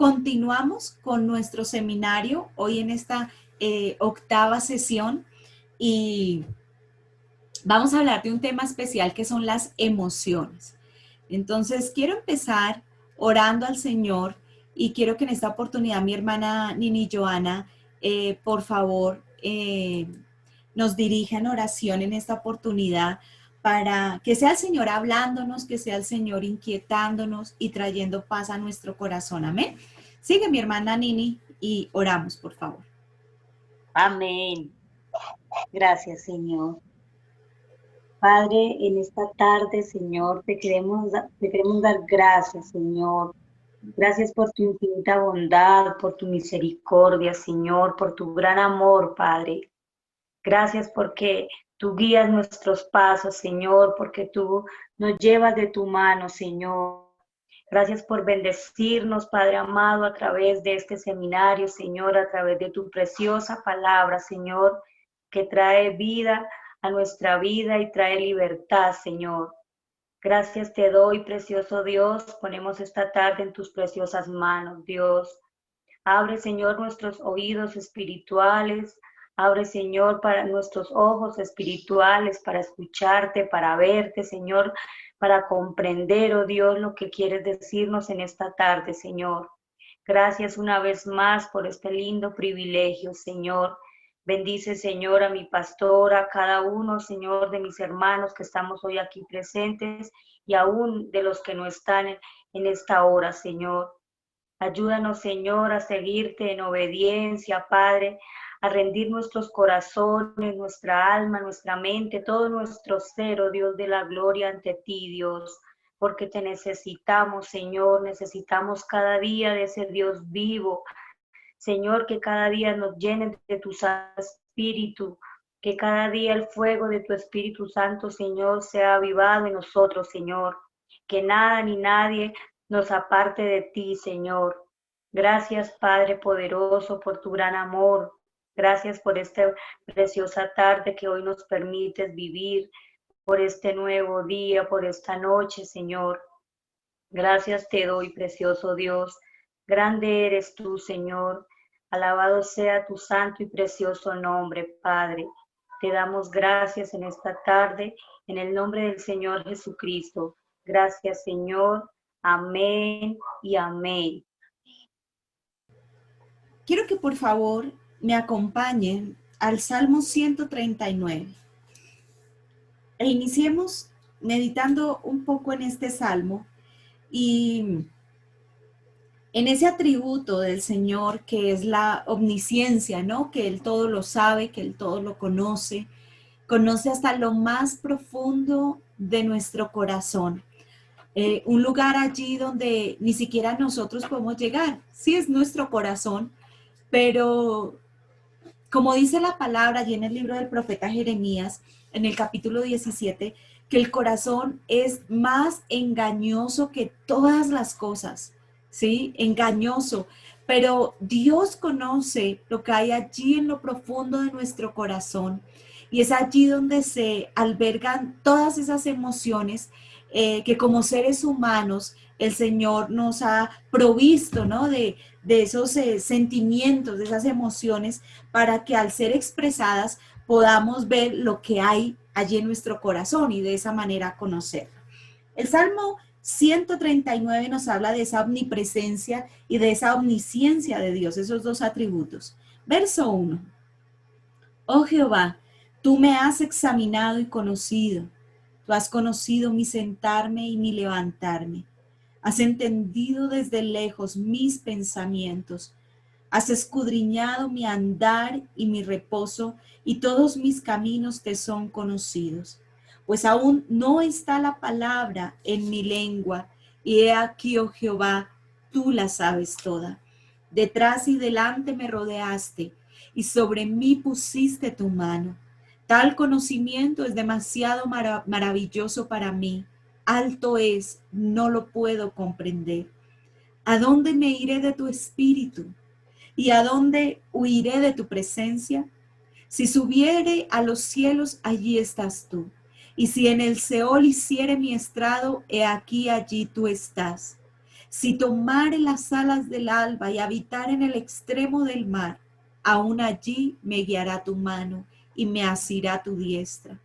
continuamos con nuestro seminario hoy en esta octava sesión y vamos a hablar de un tema especial que son las emociones. Entonces, quiero empezar orando al Señor y quiero que en esta oportunidad mi hermana Nini Joana, por favor, nos dirija en oración en esta oportunidad para que sea el Señor hablándonos, que sea el Señor inquietándonos y trayendo paz a nuestro corazón. Amén. Sigue mi hermana Nini y oramos, por favor. Amén. Gracias, Señor. Padre, en esta tarde, Señor, te queremos dar gracias, Señor. Gracias por tu infinita bondad, por tu misericordia, Señor, por tu gran amor, Padre. Gracias porque tú guías nuestros pasos, Señor, porque tú nos llevas de tu mano, Señor. Gracias por bendecirnos, Padre amado, a través de este seminario, Señor, a través de tu preciosa palabra, Señor, que trae vida a nuestra vida y trae libertad, Señor. Gracias te doy, precioso Dios. Ponemos esta tarde en tus preciosas manos, Dios. Abre, Señor, nuestros oídos espirituales. Abre, Señor, para nuestros ojos espirituales, para escucharte, para verte, Señor, para comprender, oh Dios, lo que quieres decirnos en esta tarde, Señor. Gracias una vez más por este lindo privilegio, Señor. Bendice, Señor, a mi pastor, a cada uno, Señor, de mis hermanos que estamos hoy aquí presentes y aún de los que no están en esta hora, Señor. Ayúdanos, Señor, a seguirte en obediencia, Padre, a rendir nuestros corazones, nuestra alma, nuestra mente, todo nuestro ser, oh Dios de la gloria ante ti, Dios, porque te necesitamos, Señor, necesitamos cada día de ese Dios vivo, Señor, que cada día nos llene de tu Santo Espíritu, que cada día el fuego de tu Espíritu Santo, Señor, sea avivado en nosotros, Señor, que nada ni nadie nos aparte de ti, Señor. Gracias, Padre poderoso, por tu gran amor. Gracias por esta preciosa tarde que hoy nos permites vivir, por este nuevo día, por esta noche, Señor. Gracias te doy, precioso Dios. Grande eres tú, Señor. Alabado sea tu santo y precioso nombre, Padre. Te damos gracias en esta tarde, en el nombre del Señor Jesucristo. Gracias, Señor. Amén y amén. Quiero que por favor me acompañen al Salmo 139 e iniciemos meditando un poco en este salmo y en ese atributo del Señor que es la omnisciencia, ¿no? Que Él todo lo sabe, que Él todo lo conoce, conoce hasta lo más profundo de nuestro corazón. Un lugar allí donde ni siquiera nosotros podemos llegar. Sí es nuestro corazón, pero como dice la palabra allí en el libro del profeta Jeremías, en el capítulo 17, que el corazón es más engañoso que todas las cosas, ¿sí? Engañoso. Pero Dios conoce lo que hay allí en lo profundo de nuestro corazón y es allí donde se albergan todas esas emociones que como seres humanos el Señor nos ha provisto, ¿no? De esos sentimientos, de esas emociones, para que al ser expresadas podamos ver lo que hay allí en nuestro corazón y de esa manera conocerlo. El Salmo 139 nos habla de esa omnipresencia y de esa omnisciencia de Dios, esos dos atributos. Verso 1. Oh Jehová, tú me has examinado y conocido. Tú has conocido mi sentarme y mi levantarme. Has entendido desde lejos mis pensamientos. Has escudriñado mi andar y mi reposo, y todos mis caminos te son conocidos. Pues aún no está la palabra en mi lengua, y he aquí, oh Jehová, tú la sabes toda. Detrás y delante me rodeaste, y sobre mí pusiste tu mano. Tal conocimiento es demasiado maravilloso para mí. Alto es, no lo puedo comprender. ¿A dónde me iré de tu espíritu? ¿Y a dónde huiré de tu presencia? Si subiere a los cielos, allí estás tú. Y si en el Seol hiciere mi estrado, he aquí allí tú estás. Si tomare las alas del alba y habitar en el extremo del mar, aún allí me guiará tu mano y me asirá tu diestra.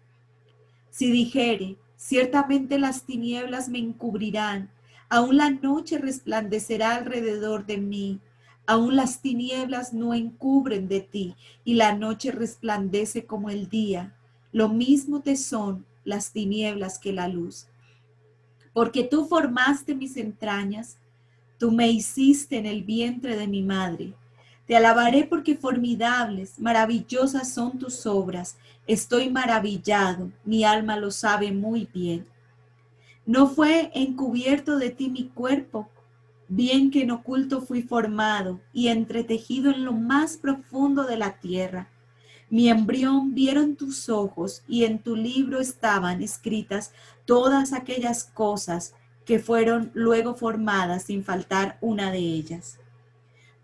Si dijere, ciertamente las tinieblas me encubrirán, aún la noche resplandecerá alrededor de mí, aún las tinieblas no encubren de ti, y la noche resplandece como el día. Lo mismo te son las tinieblas que la luz. Porque tú formaste mis entrañas, tú me hiciste en el vientre de mi madre. Te alabaré porque formidables, maravillosas son tus obras. Estoy maravillado, mi alma lo sabe muy bien. No fue encubierto de ti mi cuerpo, bien que en oculto fui formado y entretejido en lo más profundo de la tierra. Mi embrión vieron tus ojos y en tu libro estaban escritas todas aquellas cosas que fueron luego formadas sin faltar una de ellas.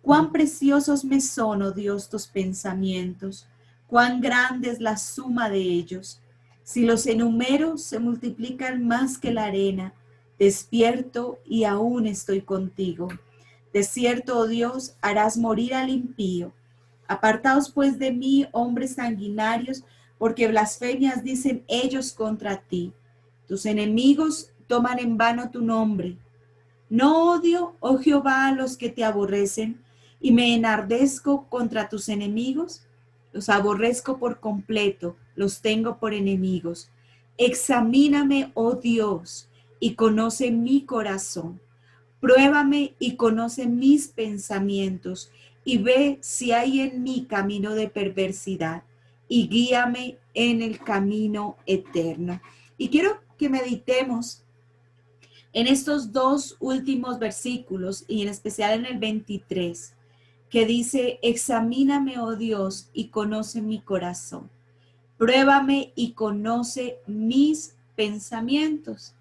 Cuán preciosos me son, oh Dios, tus pensamientos, cuán grande es la suma de ellos. Si los enumero, se multiplican más que la arena. Despierto y aún estoy contigo. De cierto, oh Dios, harás morir al impío. Apartaos pues de mí, hombres sanguinarios, porque blasfemias dicen ellos contra ti. Tus enemigos toman en vano tu nombre. No odio, oh Jehová, a los que te aborrecen, y me enardezco contra tus enemigos. Los aborrezco por completo, los tengo por enemigos. Examíname, oh Dios, y conoce mi corazón. Pruébame y conoce mis pensamientos, y ve si hay en mí camino de perversidad, y guíame en el camino eterno. Y quiero que meditemos en estos dos últimos versículos y en especial en el 23, que dice, examíname, oh Dios, y conoce mi corazón. Pruébame y conoce mis pensamientos.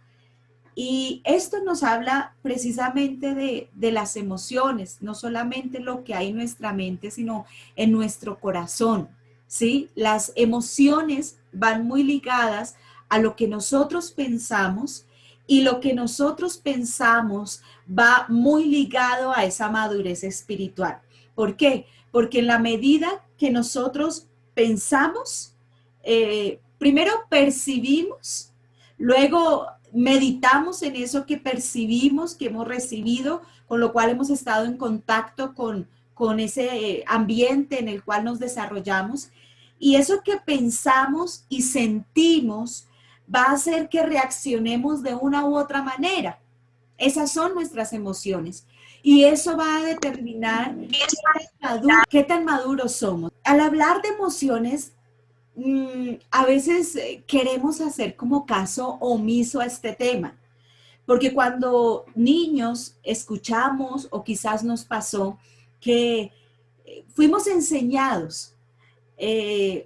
Y esto nos habla precisamente de las emociones, no solamente lo que hay en nuestra mente, sino en nuestro corazón, ¿sí? Las emociones van muy ligadas a lo que nosotros pensamos y lo que nosotros pensamos va muy ligado a esa madurez espiritual. ¿Por qué? Porque en la medida que nosotros pensamos, primero percibimos, luego meditamos en eso que percibimos, que hemos recibido, con lo cual hemos estado en contacto con ese ambiente en el cual nos desarrollamos. Y eso que pensamos y sentimos va a hacer que reaccionemos de una u otra manera. Esas son nuestras emociones. Y eso va a determinar qué tan maduros somos. Al hablar de emociones, a veces queremos hacer como caso omiso a este tema, porque cuando niños escuchamos o quizás nos pasó que fuimos enseñados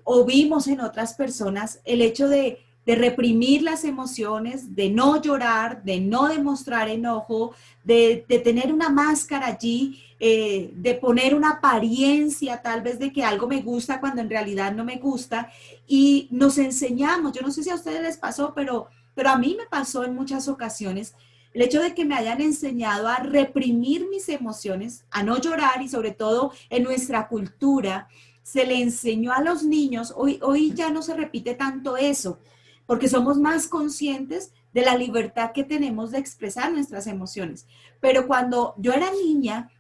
o vimos en otras personas el hecho de reprimir las emociones, de no llorar, de no demostrar enojo, de tener una máscara allí, de poner una apariencia tal vez de que algo me gusta cuando en realidad no me gusta. Y nos enseñamos, yo no sé si a ustedes les pasó, pero a mí me pasó en muchas ocasiones, el hecho de que me hayan enseñado a reprimir mis emociones, a no llorar y sobre todo en nuestra cultura, se le enseñó a los niños, hoy ya no se repite tanto eso, porque somos más conscientes de la libertad que tenemos de expresar nuestras emociones. Pero cuando yo era niña,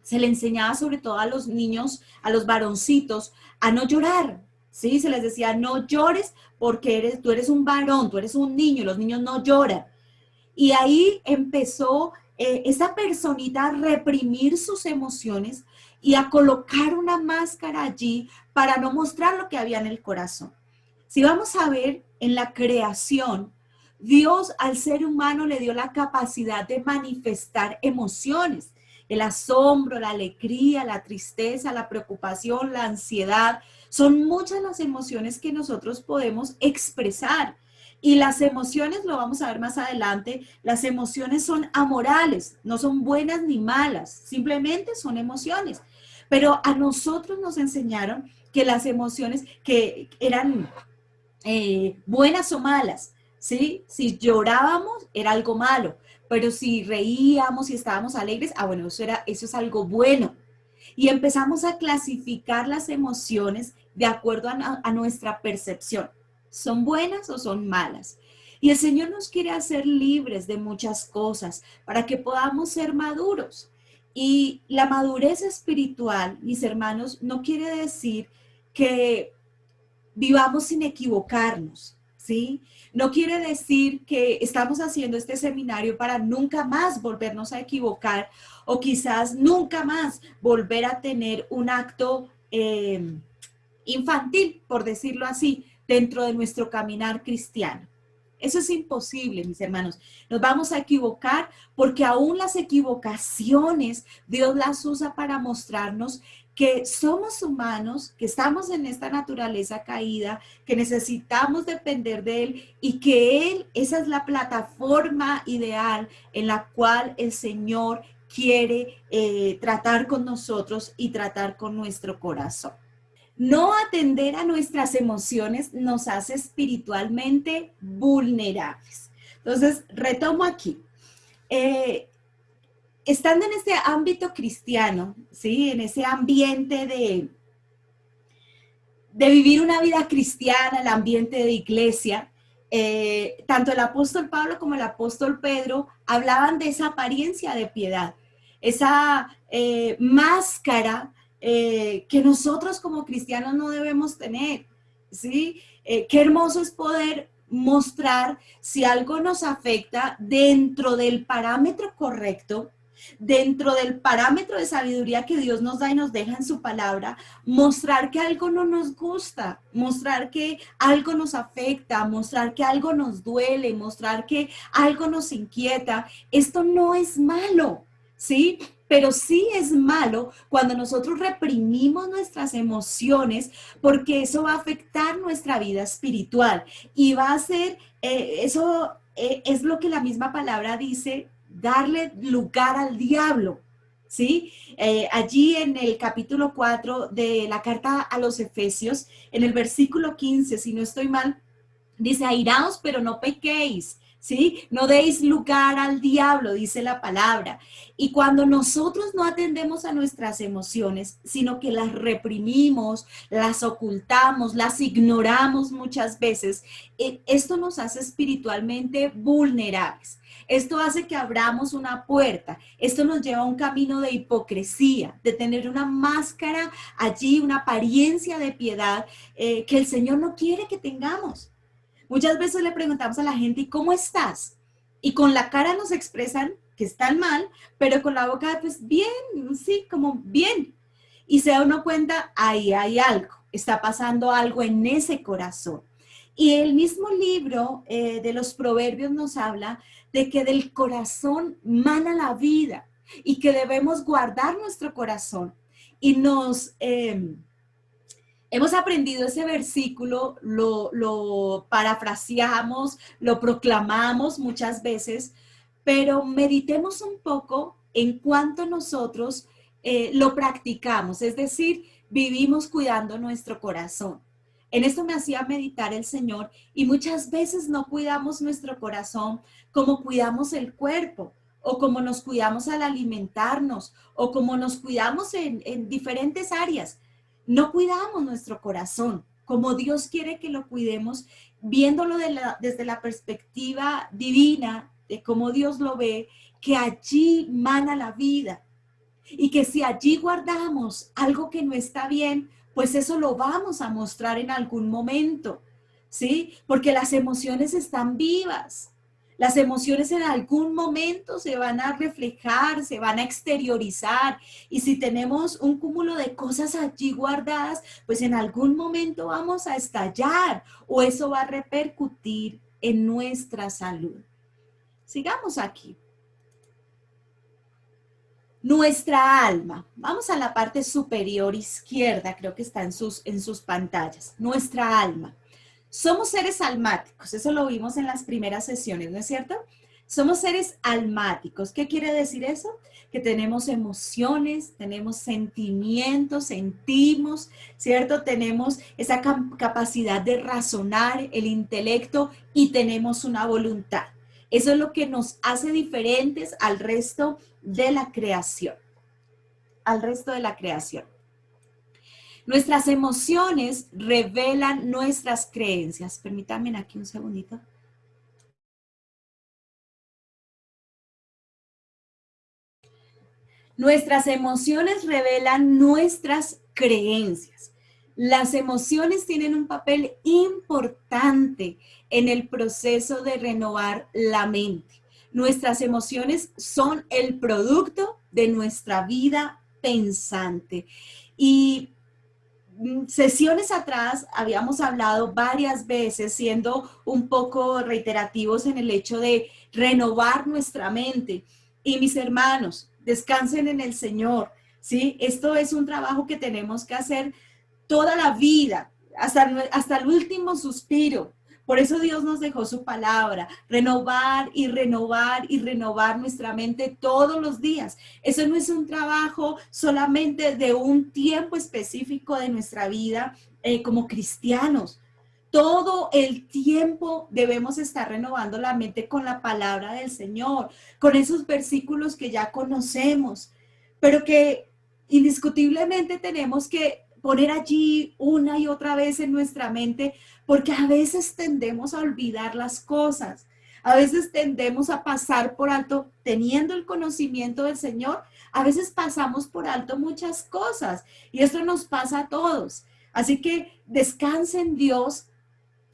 se le enseñaba sobre todo a los niños, a los varoncitos, a no llorar, ¿sí? Se les decía, no llores porque tú eres un varón, tú eres un niño, los niños no lloran. Y ahí empezó esa personita a reprimir sus emociones y a colocar una máscara allí para no mostrar lo que había en el corazón. Si vamos a ver en la creación, Dios al ser humano le dio la capacidad de manifestar emociones, el asombro, la alegría, la tristeza, la preocupación, la ansiedad. Son muchas las emociones que nosotros podemos expresar. Y las emociones, lo vamos a ver más adelante, las emociones son amorales, no son buenas ni malas, simplemente son emociones. Pero a nosotros nos enseñaron que las emociones que eran buenas o malas, ¿sí? Si llorábamos era algo malo, pero si reíamos y estábamos alegres, bueno, eso es algo bueno. Y empezamos a clasificar las emociones de acuerdo a nuestra percepción. ¿Son buenas o son malas? Y el Señor nos quiere hacer libres de muchas cosas para que podamos ser maduros. Y la madurez espiritual, mis hermanos, no quiere decir que vivamos sin equivocarnos, ¿sí? No quiere decir que estamos haciendo este seminario para nunca más volvernos a equivocar o quizás nunca más volver a tener un acto infantil, por decirlo así, dentro de nuestro caminar cristiano. Eso es imposible, mis hermanos. Nos vamos a equivocar porque aún las equivocaciones Dios las usa para mostrarnos que somos humanos, que estamos en esta naturaleza caída, que necesitamos depender de Él y que Él, esa es la plataforma ideal en la cual el Señor quiere tratar con nosotros y tratar con nuestro corazón. No atender a nuestras emociones nos hace espiritualmente vulnerables. Entonces, retomo aquí. Estando en este ámbito cristiano, ¿sí? En ese ambiente de vivir una vida cristiana, el ambiente de iglesia, tanto el apóstol Pablo como el apóstol Pedro hablaban de esa apariencia de piedad, esa máscara que nosotros como cristianos no debemos tener, ¿sí? Qué hermoso es poder mostrar si algo nos afecta dentro del parámetro correcto, dentro del parámetro de sabiduría que Dios nos da y nos deja en su palabra, mostrar que algo no nos gusta, mostrar que algo nos afecta, mostrar que algo nos duele, mostrar que algo nos inquieta. Esto no es malo, ¿sí? Pero sí es malo cuando nosotros reprimimos nuestras emociones porque eso va a afectar nuestra vida espiritual y va a ser, es lo que la misma palabra dice, darle lugar al diablo, ¿sí? Allí en el capítulo 4 de la carta a los Efesios, en el versículo 15, si no estoy mal, dice, airaos, pero no pequéis, ¿sí? No deis lugar al diablo, dice la palabra. Y cuando nosotros no atendemos a nuestras emociones, sino que las reprimimos, las ocultamos, las ignoramos muchas veces, esto nos hace espiritualmente vulnerables. Esto hace que abramos una puerta. Esto nos lleva a un camino de hipocresía, de tener una máscara allí, una apariencia de piedad que el Señor no quiere que tengamos. Muchas veces le preguntamos a la gente, ¿y cómo estás? Y con la cara nos expresan que están mal, pero con la boca, pues bien, sí, como bien. Y se da uno cuenta, ahí hay algo, está pasando algo en ese corazón. Y el mismo libro de los Proverbios nos habla de que del corazón mana la vida y que debemos guardar nuestro corazón. Y hemos aprendido ese versículo, lo parafraseamos, lo proclamamos muchas veces, pero meditemos un poco en cuánto nosotros lo practicamos, es decir, vivimos cuidando nuestro corazón. En esto me hacía meditar el Señor y muchas veces no cuidamos nuestro corazón como cuidamos el cuerpo o como nos cuidamos al alimentarnos o como nos cuidamos en diferentes áreas. No cuidamos nuestro corazón como Dios quiere que lo cuidemos, viéndolo desde la perspectiva divina de cómo Dios lo ve, que allí mana la vida y que si allí guardamos algo que no está bien, pues eso lo vamos a mostrar en algún momento, ¿sí? Porque las emociones están vivas. Las emociones en algún momento se van a reflejar, se van a exteriorizar. Y si tenemos un cúmulo de cosas allí guardadas, pues en algún momento vamos a estallar o eso va a repercutir en nuestra salud. Sigamos aquí. Nuestra alma. Vamos a la parte superior izquierda, creo que está en sus pantallas. Nuestra alma. Somos seres almáticos, eso lo vimos en las primeras sesiones, ¿no es cierto? Somos seres almáticos. ¿Qué quiere decir eso? Que tenemos emociones, tenemos sentimientos, sentimos, ¿cierto? Tenemos esa capacidad de razonar, el intelecto y tenemos una voluntad. Eso es lo que nos hace diferentes al resto de la creación, al resto de la creación. Nuestras emociones revelan nuestras creencias. Permítanme aquí un segundito. Nuestras emociones revelan nuestras creencias. Las emociones tienen un papel importante en el proceso de renovar la mente. Nuestras emociones son el producto de nuestra vida pensante. Y sesiones atrás habíamos hablado varias veces, siendo un poco reiterativos en el hecho de renovar nuestra mente. Y mis hermanos, descansen en el Señor, ¿sí? Esto es un trabajo que tenemos que hacer toda la vida, hasta el último suspiro. Por eso Dios nos dejó su palabra, renovar y renovar y renovar nuestra mente todos los días. Eso no es un trabajo solamente de un tiempo específico de nuestra vida como cristianos. Todo el tiempo debemos estar renovando la mente con la palabra del Señor, con esos versículos que ya conocemos, pero que indiscutiblemente tenemos que poner allí una y otra vez en nuestra mente, porque a veces tendemos a olvidar las cosas, a veces tendemos a pasar por alto, teniendo el conocimiento del Señor, a veces pasamos por alto muchas cosas y esto nos pasa a todos. Así que descanse en Dios,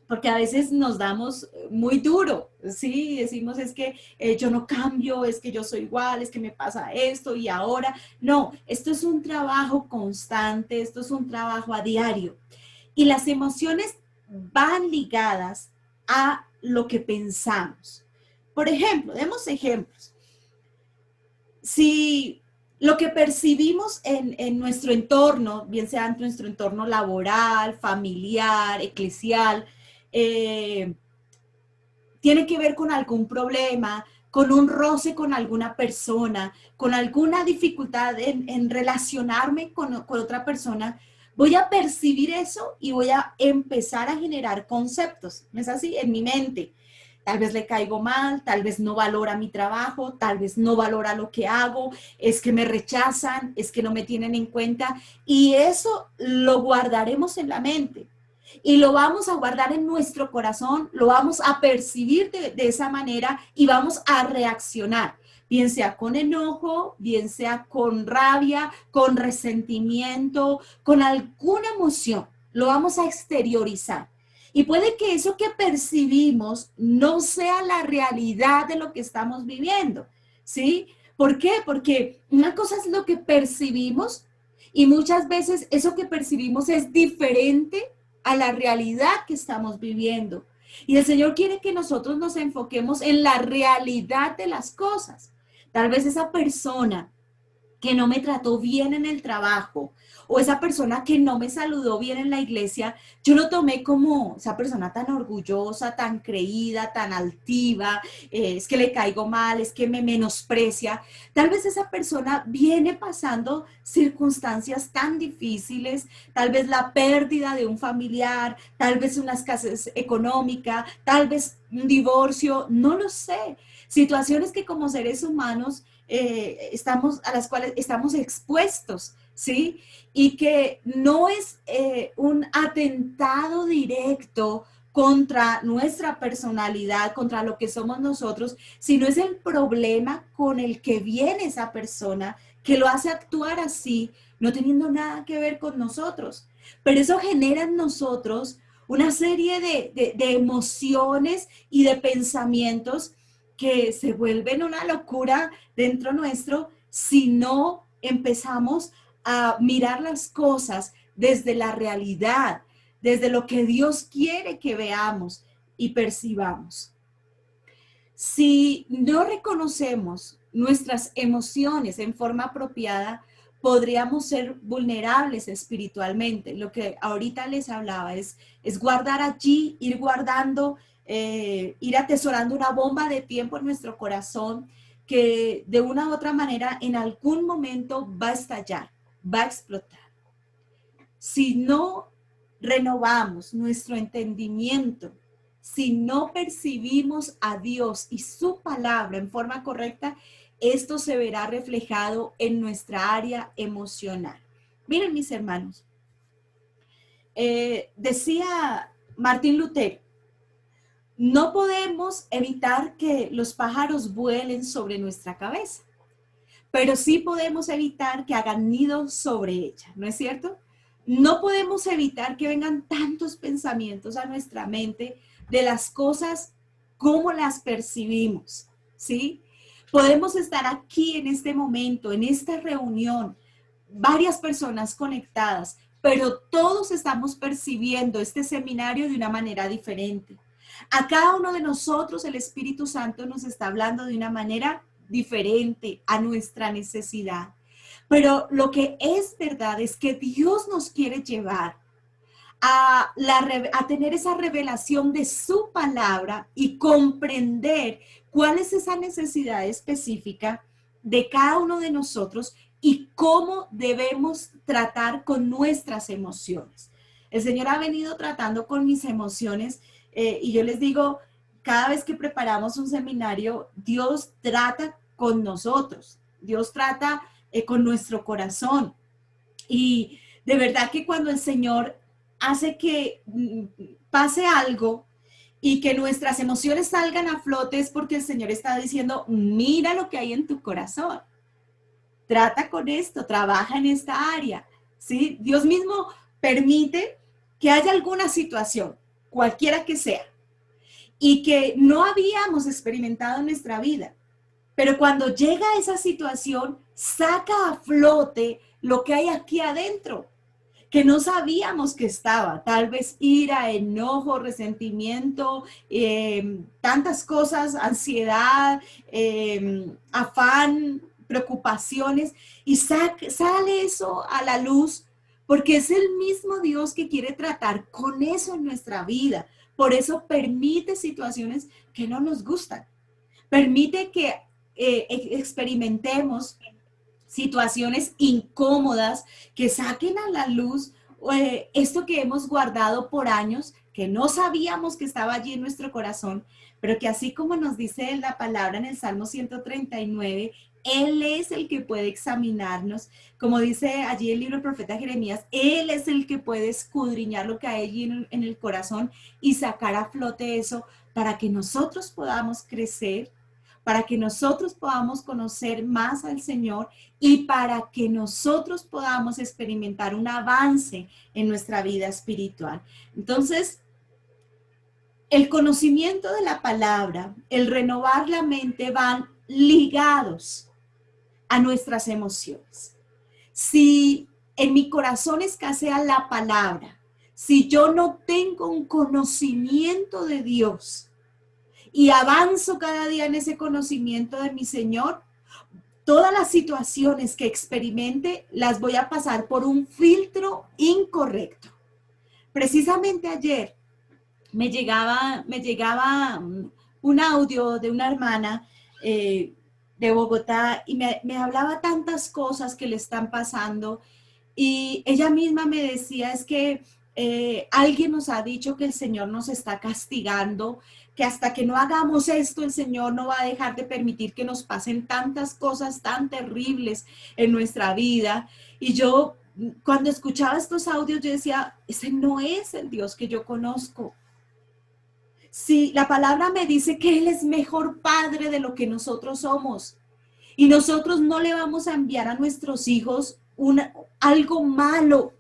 porque a veces nos damos muy duro, ¿sí? Decimos es que yo no cambio, es que yo soy igual, es que me pasa esto y ahora. No, esto es un trabajo constante, esto es un trabajo a diario. Y las emociones van ligadas a lo que pensamos. Por ejemplo, demos ejemplos. Si lo que percibimos en nuestro entorno, bien sea en nuestro entorno laboral, familiar, eclesial, eh, tiene que ver con algún problema, con un roce con alguna persona, con alguna dificultad en relacionarme con otra persona, voy a percibir eso y voy a empezar a generar conceptos, ¿no es así? En mi mente. Tal vez le caigo mal, tal vez no valora mi trabajo, tal vez no valora lo que hago, es que me rechazan, es que no me tienen en cuenta y eso lo guardaremos en la mente y lo vamos a guardar en nuestro corazón, lo vamos a percibir de esa manera y vamos a reaccionar, bien sea con enojo, bien sea con rabia, con resentimiento, con alguna emoción, lo vamos a exteriorizar. Y puede que eso que percibimos no sea la realidad de lo que estamos viviendo, ¿sí? ¿Por qué? Porque una cosa es lo que percibimos y muchas veces eso que percibimos es diferente a la realidad que estamos viviendo. Y el Señor quiere que nosotros nos enfoquemos en la realidad de las cosas. Tal vez esa persona que no me trató bien en el trabajo o esa persona que no me saludó bien en la iglesia, yo lo tomé como esa persona tan orgullosa, tan creída, tan altiva, es que le caigo mal, es que me menosprecia. Tal vez esa persona viene pasando circunstancias tan difíciles, tal vez la pérdida de un familiar, tal vez una escasez económica, tal vez un divorcio, no lo sé. Situaciones que como seres humanos a las cuales estamos expuestos, ¿sí? Y que no es un atentado directo contra nuestra personalidad, contra lo que somos nosotros, sino es el problema con el que viene esa persona que lo hace actuar así, no teniendo nada que ver con nosotros. Pero eso genera en nosotros una serie de emociones y de pensamientos que se vuelven una locura dentro nuestro si no empezamos a mirar las cosas desde la realidad, desde lo que Dios quiere que veamos y percibamos. Si no reconocemos nuestras emociones en forma apropiada, podríamos ser vulnerables espiritualmente. Lo que ahorita les hablaba es guardar allí, ir guardando ir atesorando una bomba de tiempo en nuestro corazón que de una u otra manera en algún momento va a estallar, va a explotar. Si no renovamos nuestro entendimiento, si no percibimos a Dios y su palabra en forma correcta, esto se verá reflejado en nuestra área emocional. Miren, mis hermanos, decía Martín Lutero, no podemos evitar que los pájaros vuelen sobre nuestra cabeza, pero sí podemos evitar que hagan nido sobre ella, ¿no es cierto? No podemos evitar que vengan tantos pensamientos a nuestra mente de las cosas como las percibimos, ¿sí? Podemos estar aquí en este momento, en esta reunión, varias personas conectadas, pero todos estamos percibiendo este seminario de una manera diferente. A cada uno de nosotros el Espíritu Santo nos está hablando de una manera diferente a nuestra necesidad. Pero lo que es verdad es que Dios nos quiere llevar a tener esa revelación de su palabra y comprender cuál es esa necesidad específica de cada uno de nosotros y cómo debemos tratar con nuestras emociones. El Señor ha venido tratando con mis emociones y yo les digo, cada vez que preparamos un seminario, Dios trata con nosotros, Dios trata con nuestro corazón. Y de verdad que cuando el Señor hace que pase algo y que nuestras emociones salgan a flote es porque el Señor está diciendo, mira lo que hay en tu corazón. Trata con esto, trabaja en esta área, ¿sí? Dios mismo permite que haya alguna situación, cualquiera que sea, y que no habíamos experimentado en nuestra vida. Pero cuando llega esa situación, saca a flote lo que hay aquí adentro, que no sabíamos que estaba, tal vez ira, enojo, resentimiento, tantas cosas, ansiedad, afán, preocupaciones, y sale eso a la luz, porque es el mismo Dios que quiere tratar con eso en nuestra vida. Por eso permite situaciones que no nos gustan, permite que experimentemos situaciones incómodas que saquen a la luz esto que hemos guardado por años, que no sabíamos que estaba allí en nuestro corazón, pero que así como nos dice la palabra en el Salmo 139, Él es el que puede examinarnos, como dice allí el libro del profeta Jeremías, Él es el que puede escudriñar lo que hay allí en el corazón y sacar a flote eso para que nosotros podamos crecer, para que nosotros podamos conocer más al Señor y para que nosotros podamos experimentar un avance en nuestra vida espiritual. Entonces, el conocimiento de la palabra, el renovar la mente van ligados a nuestras emociones. Si en mi corazón escasea la palabra, si yo no tengo un conocimiento de Dios, y avanzo cada día en ese conocimiento de mi Señor, todas las situaciones que experimente las voy a pasar por un filtro incorrecto. Precisamente ayer me llegaba un audio de una hermana de Bogotá y me hablaba tantas cosas que le están pasando y ella misma me decía, es que alguien nos ha dicho que el Señor nos está castigando, que hasta que no hagamos esto, el Señor no va a dejar de permitir que nos pasen tantas cosas tan terribles en nuestra vida. Y yo, cuando escuchaba estos audios, yo decía, ese no es el Dios que yo conozco. Si la palabra me dice que Él es mejor padre de lo que nosotros somos, y nosotros no le vamos a enviar a nuestros hijos algo malo,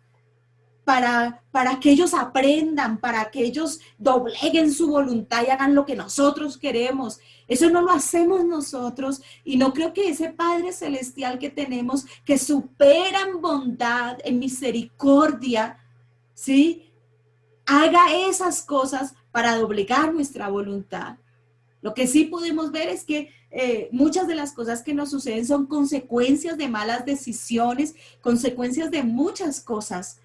para que ellos aprendan, para que ellos dobleguen su voluntad y hagan lo que nosotros queremos. Eso no lo hacemos nosotros y no creo que ese Padre Celestial que tenemos, que supera en bondad, en misericordia, ¿sí? Haga esas cosas para doblegar nuestra voluntad. Lo que sí podemos ver es que muchas de las cosas que nos suceden son consecuencias de malas decisiones, consecuencias de muchas cosas.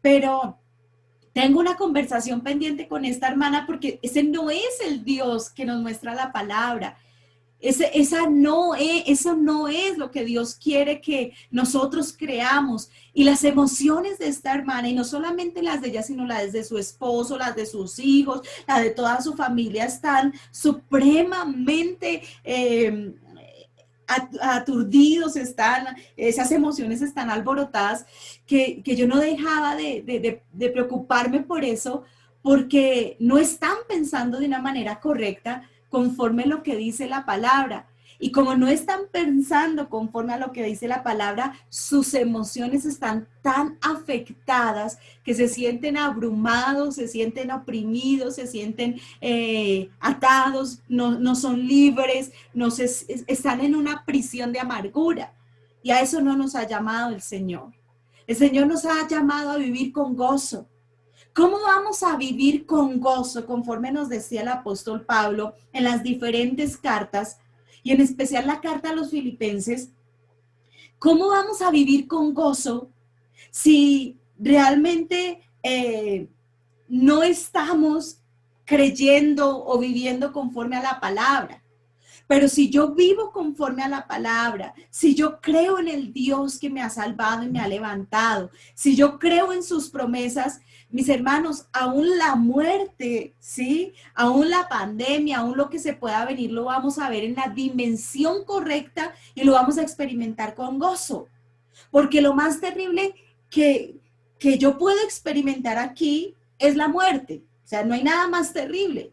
Pero Tengo una conversación pendiente con esta hermana porque ese no es el Dios que nos muestra la palabra. Eso no es lo que Dios quiere que nosotros creamos. Y las emociones de esta hermana, y no solamente las de ella, sino las de su esposo, las de sus hijos, las de toda su familia, están supremamente aturdidos, esas emociones están alborotadas, que yo no dejaba de preocuparme por eso, porque no están pensando de una manera correcta conforme a lo que dice la palabra. Y como no están pensando conforme a lo que dice la palabra, sus emociones están tan afectadas que se sienten abrumados, se sienten oprimidos, se sienten atados, no son libres, están en una prisión de amargura. Y a eso no nos ha llamado el Señor. El Señor nos ha llamado a vivir con gozo. ¿Cómo vamos a vivir con gozo, conforme nos decía el apóstol Pablo en las diferentes cartas, y en especial la carta a los filipenses? ¿Cómo vamos a vivir con gozo si realmente no estamos creyendo o viviendo conforme a la palabra? Pero si yo vivo conforme a la palabra, si yo creo en el Dios que me ha salvado y me ha levantado, si yo creo en sus promesas, mis hermanos, aún la muerte, ¿sí? Aún la pandemia, aún lo que se pueda venir, lo vamos a ver en la dimensión correcta y lo vamos a experimentar con gozo. Porque lo más terrible que yo puedo experimentar aquí es la muerte. O sea, no hay nada más terrible.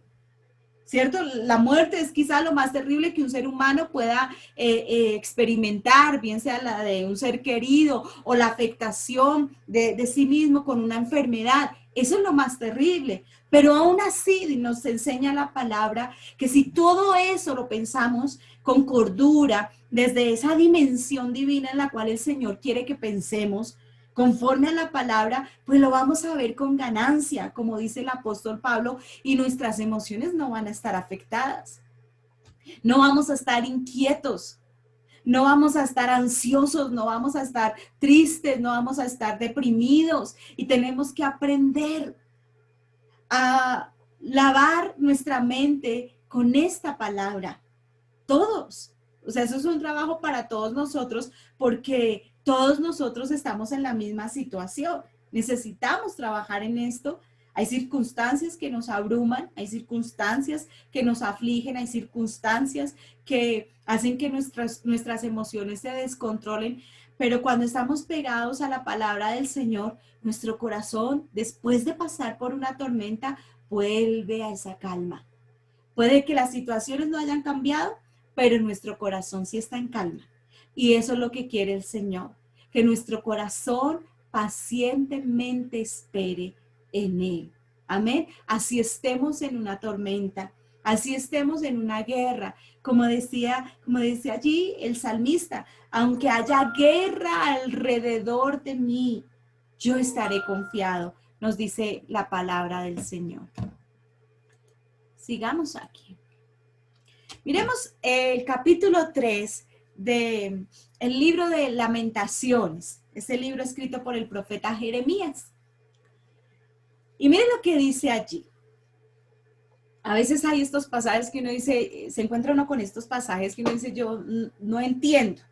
¿Cierto? La muerte es quizá lo más terrible que un ser humano pueda experimentar, bien sea la de un ser querido o la afectación de sí mismo con una enfermedad. Eso es lo más terrible. Pero aún así nos enseña la palabra que si todo eso lo pensamos con cordura, desde esa dimensión divina en la cual el Señor quiere que pensemos, conforme a la palabra, pues lo vamos a ver con ganancia, como dice el apóstol Pablo, y nuestras emociones no van a estar afectadas. No vamos a estar inquietos, no vamos a estar ansiosos, no vamos a estar tristes, no vamos a estar deprimidos. Y tenemos que aprender a lavar nuestra mente con esta palabra. Todos. O sea, eso es un trabajo para todos nosotros porque todos nosotros estamos en la misma situación. Necesitamos trabajar en esto. Hay circunstancias que nos abruman, hay circunstancias que nos afligen, hay circunstancias que hacen que nuestras emociones se descontrolen, pero cuando estamos pegados a la palabra del Señor, nuestro corazón, después de pasar por una tormenta, vuelve a esa calma. Puede que las situaciones no hayan cambiado, pero nuestro corazón sí está en calma. Y eso es lo que quiere el Señor, que nuestro corazón pacientemente espere en Él. Amén. Así estemos en una tormenta, así estemos en una guerra, como decía allí el salmista, aunque haya guerra alrededor de mí, yo estaré confiado, nos dice la palabra del Señor. Sigamos aquí. Miremos el capítulo 3 del libro de Lamentaciones, ese libro escrito por el profeta Jeremías. Y miren lo que dice allí. A veces hay estos pasajes que uno dice, se encuentra uno con estos pasajes que uno dice, yo no entiendo.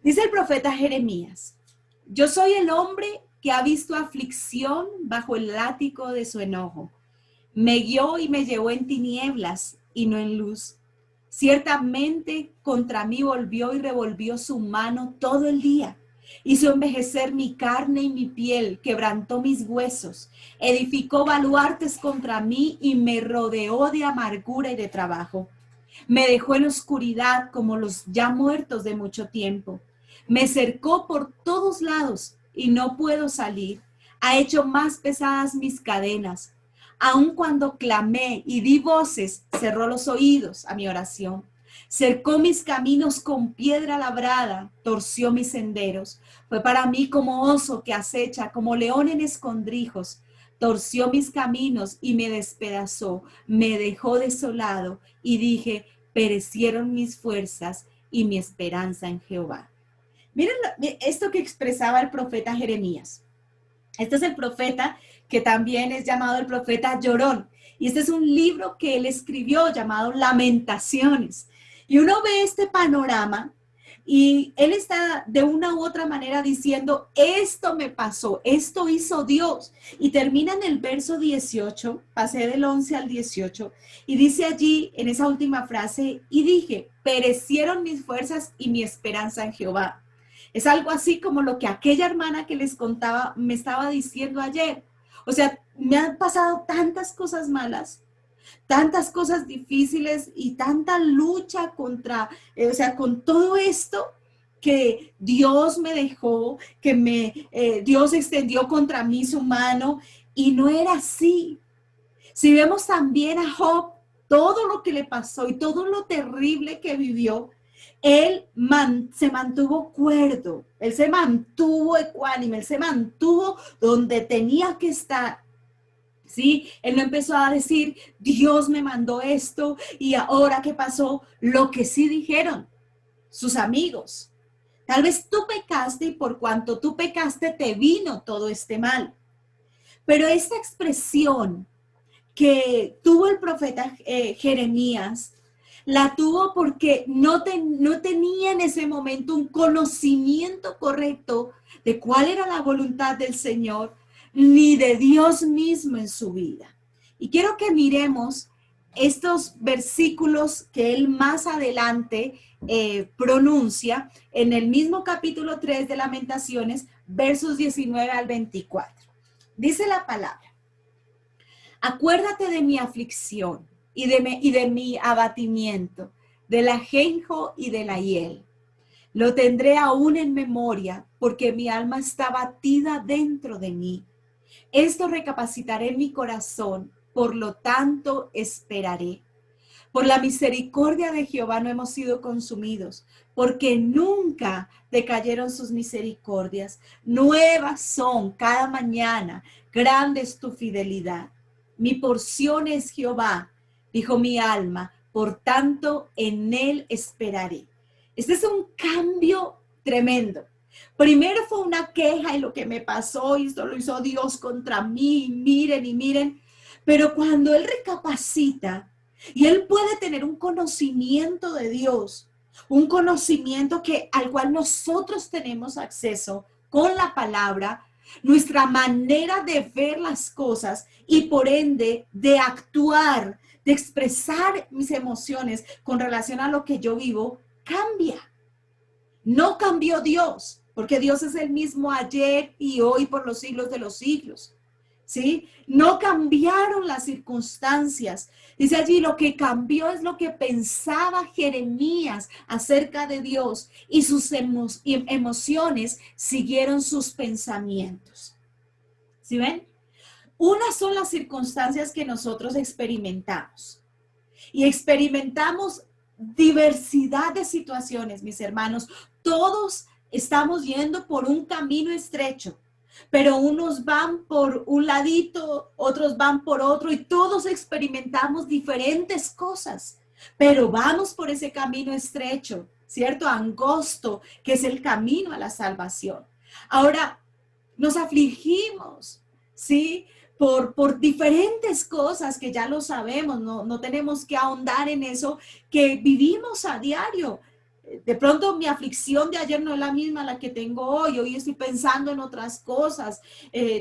Dice el profeta Jeremías, yo soy el hombre que ha visto aflicción bajo el látigo de su enojo. Me guió y me llevó en tinieblas y no en luz. Ciertamente contra mí volvió y revolvió su mano todo el día. Hizo envejecer mi carne y mi piel, quebrantó mis huesos, edificó baluartes contra mí y me rodeó de amargura y de trabajo. Me dejó en oscuridad como los ya muertos de mucho tiempo. Me cercó por todos lados y no puedo salir. Ha hecho más pesadas mis cadenas. Aun cuando clamé y di voces, cerró los oídos a mi oración. Cercó mis caminos con piedra labrada, torció mis senderos. Fue para mí como oso que acecha, como león en escondrijos. Torció mis caminos y me despedazó, me dejó desolado y dije, perecieron mis fuerzas y mi esperanza en Jehová. Miren esto que expresaba el profeta Jeremías. Este es el profeta que también es llamado el profeta llorón. Y este es un libro que él escribió llamado Lamentaciones. Y uno ve este panorama y él está de una u otra manera diciendo, esto me pasó, esto hizo Dios. Y termina en el verso 18, pasé del 11 al 18, y dice allí en esa última frase, y dije, perecieron mis fuerzas y mi esperanza en Jehová. Es algo así como lo que aquella hermana que les contaba me estaba diciendo ayer. O sea, me han pasado tantas cosas malas, tantas cosas difíciles y tanta lucha contra, o sea, con todo esto que Dios me dejó, Dios extendió contra mí su mano y no era así. Si vemos también a Job, todo lo que le pasó y todo lo terrible que vivió, él se mantuvo cuerdo, él se mantuvo ecuánime, él se mantuvo donde tenía que estar. ¿Sí? Él no empezó a decir, Dios me mandó esto y ahora qué pasó. Lo que sí dijeron sus amigos. Tal vez tú pecaste y por cuanto tú pecaste te vino todo este mal. Pero esta expresión que tuvo el profeta Jeremías, la tuvo porque no tenía en ese momento un conocimiento correcto de cuál era la voluntad del Señor, ni de Dios mismo en su vida. Y quiero que miremos estos versículos que él más adelante pronuncia en el mismo capítulo 3 de Lamentaciones, versos 19 al 24. Dice la palabra. Acuérdate de mi aflicción y de mi abatimiento, del ajenjo y de la hiel. Lo tendré aún en memoria, porque mi alma está batida dentro de mí. Esto recapacitaré en mi corazón, por lo tanto esperaré. Por la misericordia de Jehová no hemos sido consumidos, porque nunca decayeron sus misericordias. Nuevas son cada mañana, grande es tu fidelidad. Mi porción es Jehová, dijo mi alma, por tanto en él esperaré. Este es un cambio tremendo. Primero fue una queja y lo que me pasó y esto lo hizo Dios contra mí, y miren. Pero cuando él recapacita y él puede tener un conocimiento de Dios, un conocimiento al cual nosotros tenemos acceso con la palabra, nuestra manera de ver las cosas y por ende de actuar, de expresar mis emociones con relación a lo que yo vivo, cambia. No cambió Dios, porque Dios es el mismo ayer y hoy por los siglos de los siglos. ¿Sí? No cambiaron las circunstancias. Dice allí, lo que cambió es lo que pensaba Jeremías acerca de Dios y sus emociones siguieron sus pensamientos. ¿Sí ven? Unas son las circunstancias que nosotros experimentamos. Y experimentamos diversidad de situaciones, mis hermanos. Todos estamos yendo por un camino estrecho, pero unos van por un ladito, otros van por otro y todos experimentamos diferentes cosas, pero vamos por ese camino estrecho, ¿cierto? Angosto, que es el camino a la salvación. Ahora, nos afligimos, ¿sí? Por diferentes cosas que ya lo sabemos, no tenemos que ahondar en eso, que vivimos a diario. De pronto mi aflicción de ayer no es la misma la que tengo hoy estoy pensando en otras cosas,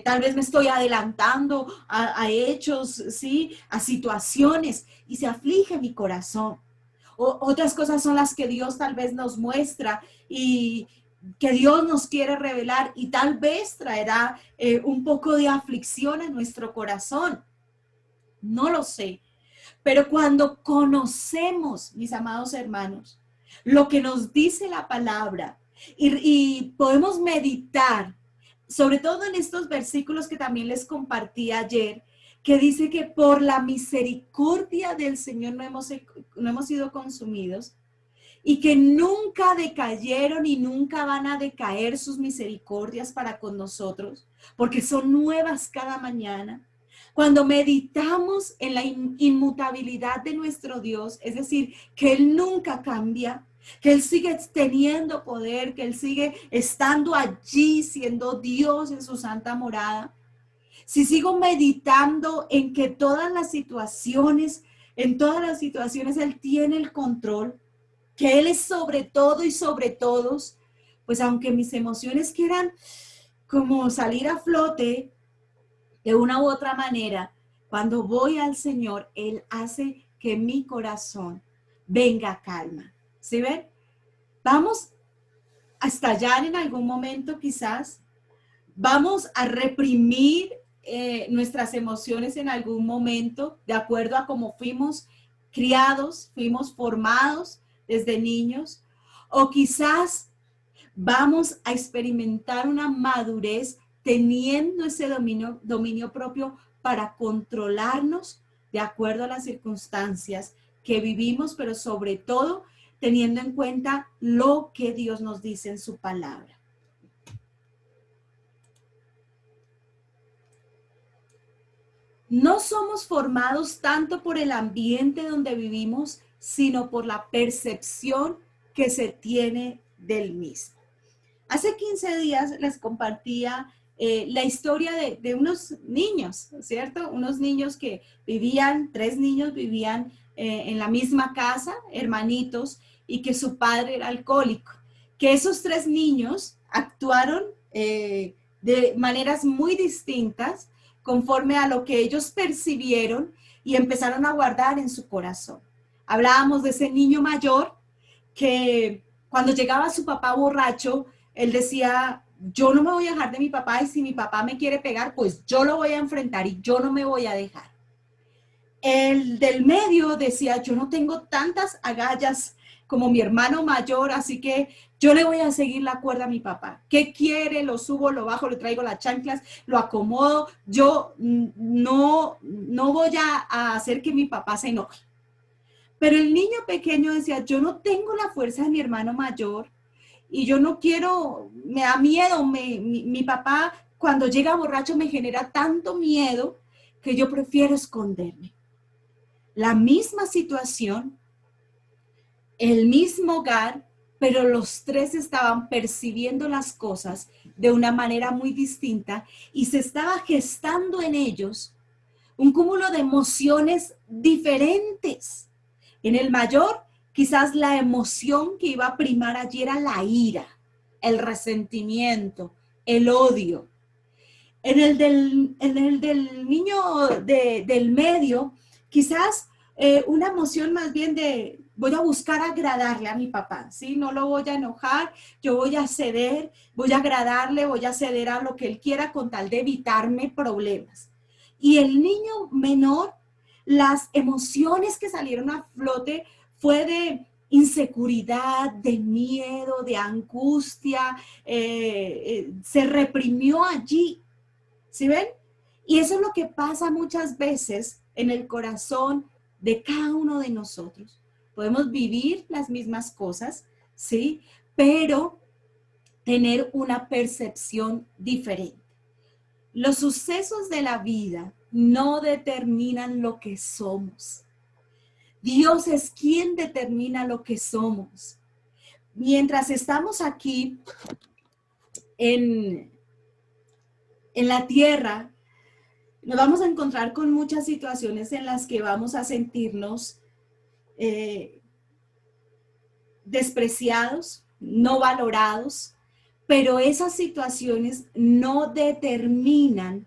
tal vez me estoy adelantando a hechos, ¿sí? A situaciones y se aflige mi corazón. Otras cosas son las que Dios tal vez nos muestra y que Dios nos quiere revelar y tal vez traerá un poco de aflicción en nuestro corazón. No lo sé, pero cuando conocemos, mis amados hermanos, lo que nos dice la palabra y podemos meditar, sobre todo en estos versículos que también les compartí ayer, que dice que por la misericordia del Señor no hemos sido consumidos y que nunca decayeron y nunca van a decaer sus misericordias para con nosotros, porque son nuevas cada mañana. Cuando meditamos en la inmutabilidad de nuestro Dios, es decir, que Él nunca cambia, que Él sigue teniendo poder, que Él sigue estando allí, siendo Dios en su santa morada, si sigo meditando en que en todas las situaciones Él tiene el control, que Él es sobre todo y sobre todos, pues aunque mis emociones quieran como salir a flote de una u otra manera, cuando voy al Señor, Él hace que mi corazón venga a calma. ¿Sí ven? Vamos a estallar en algún momento quizás, vamos a reprimir nuestras emociones en algún momento, de acuerdo a cómo fuimos criados, fuimos formados desde niños, o quizás vamos a experimentar una madurez teniendo ese dominio propio para controlarnos de acuerdo a las circunstancias que vivimos, pero sobre todo teniendo en cuenta lo que Dios nos dice en su palabra. No somos formados tanto por el ambiente donde vivimos, sino por la percepción que se tiene del mismo. Hace 15 días les compartía la historia de unos niños, ¿cierto? Unos niños que vivían, 3 niños vivían en la misma casa, hermanitos, y que su padre era alcohólico. Que esos 3 niños actuaron de maneras muy distintas conforme a lo que ellos percibieron y empezaron a guardar en su corazón. Hablábamos de ese niño mayor que cuando llegaba su papá borracho, él decía, yo no me voy a dejar de mi papá y si mi papá me quiere pegar, pues yo lo voy a enfrentar y yo no me voy a dejar. El del medio decía, yo no tengo tantas agallas como mi hermano mayor, así que yo le voy a seguir la cuerda a mi papá. ¿Qué quiere? Lo subo, lo bajo, le traigo las chanclas, lo acomodo. Yo no voy a hacer que mi papá se enoje. Pero el niño pequeño decía, yo no tengo la fuerza de mi hermano mayor y yo no quiero, me da miedo, mi papá cuando llega borracho me genera tanto miedo que yo prefiero esconderme. La misma situación, el mismo hogar, pero los 3 estaban percibiendo las cosas de una manera muy distinta y se estaba gestando en ellos un cúmulo de emociones diferentes. En el mayor, quizás la emoción que iba a primar allí era la ira, el resentimiento, el odio. En el del niño del medio, quizás una emoción más bien de voy a buscar agradarle a mi papá, ¿sí? No lo voy a enojar, yo voy a ceder, voy a agradarle, voy a ceder a lo que él quiera con tal de evitarme problemas. Y el niño menor, las emociones que salieron a flote fue de inseguridad, de miedo, de angustia, se reprimió allí. ¿Sí ven? Y eso es lo que pasa muchas veces en el corazón de cada uno de nosotros. Podemos vivir las mismas cosas, ¿sí? Pero tener una percepción diferente. Los sucesos de la vida no determinan lo que somos. Dios es quien determina lo que somos. Mientras estamos aquí en la tierra, nos vamos a encontrar con muchas situaciones en las que vamos a sentirnos despreciados, no valorados, pero esas situaciones no determinan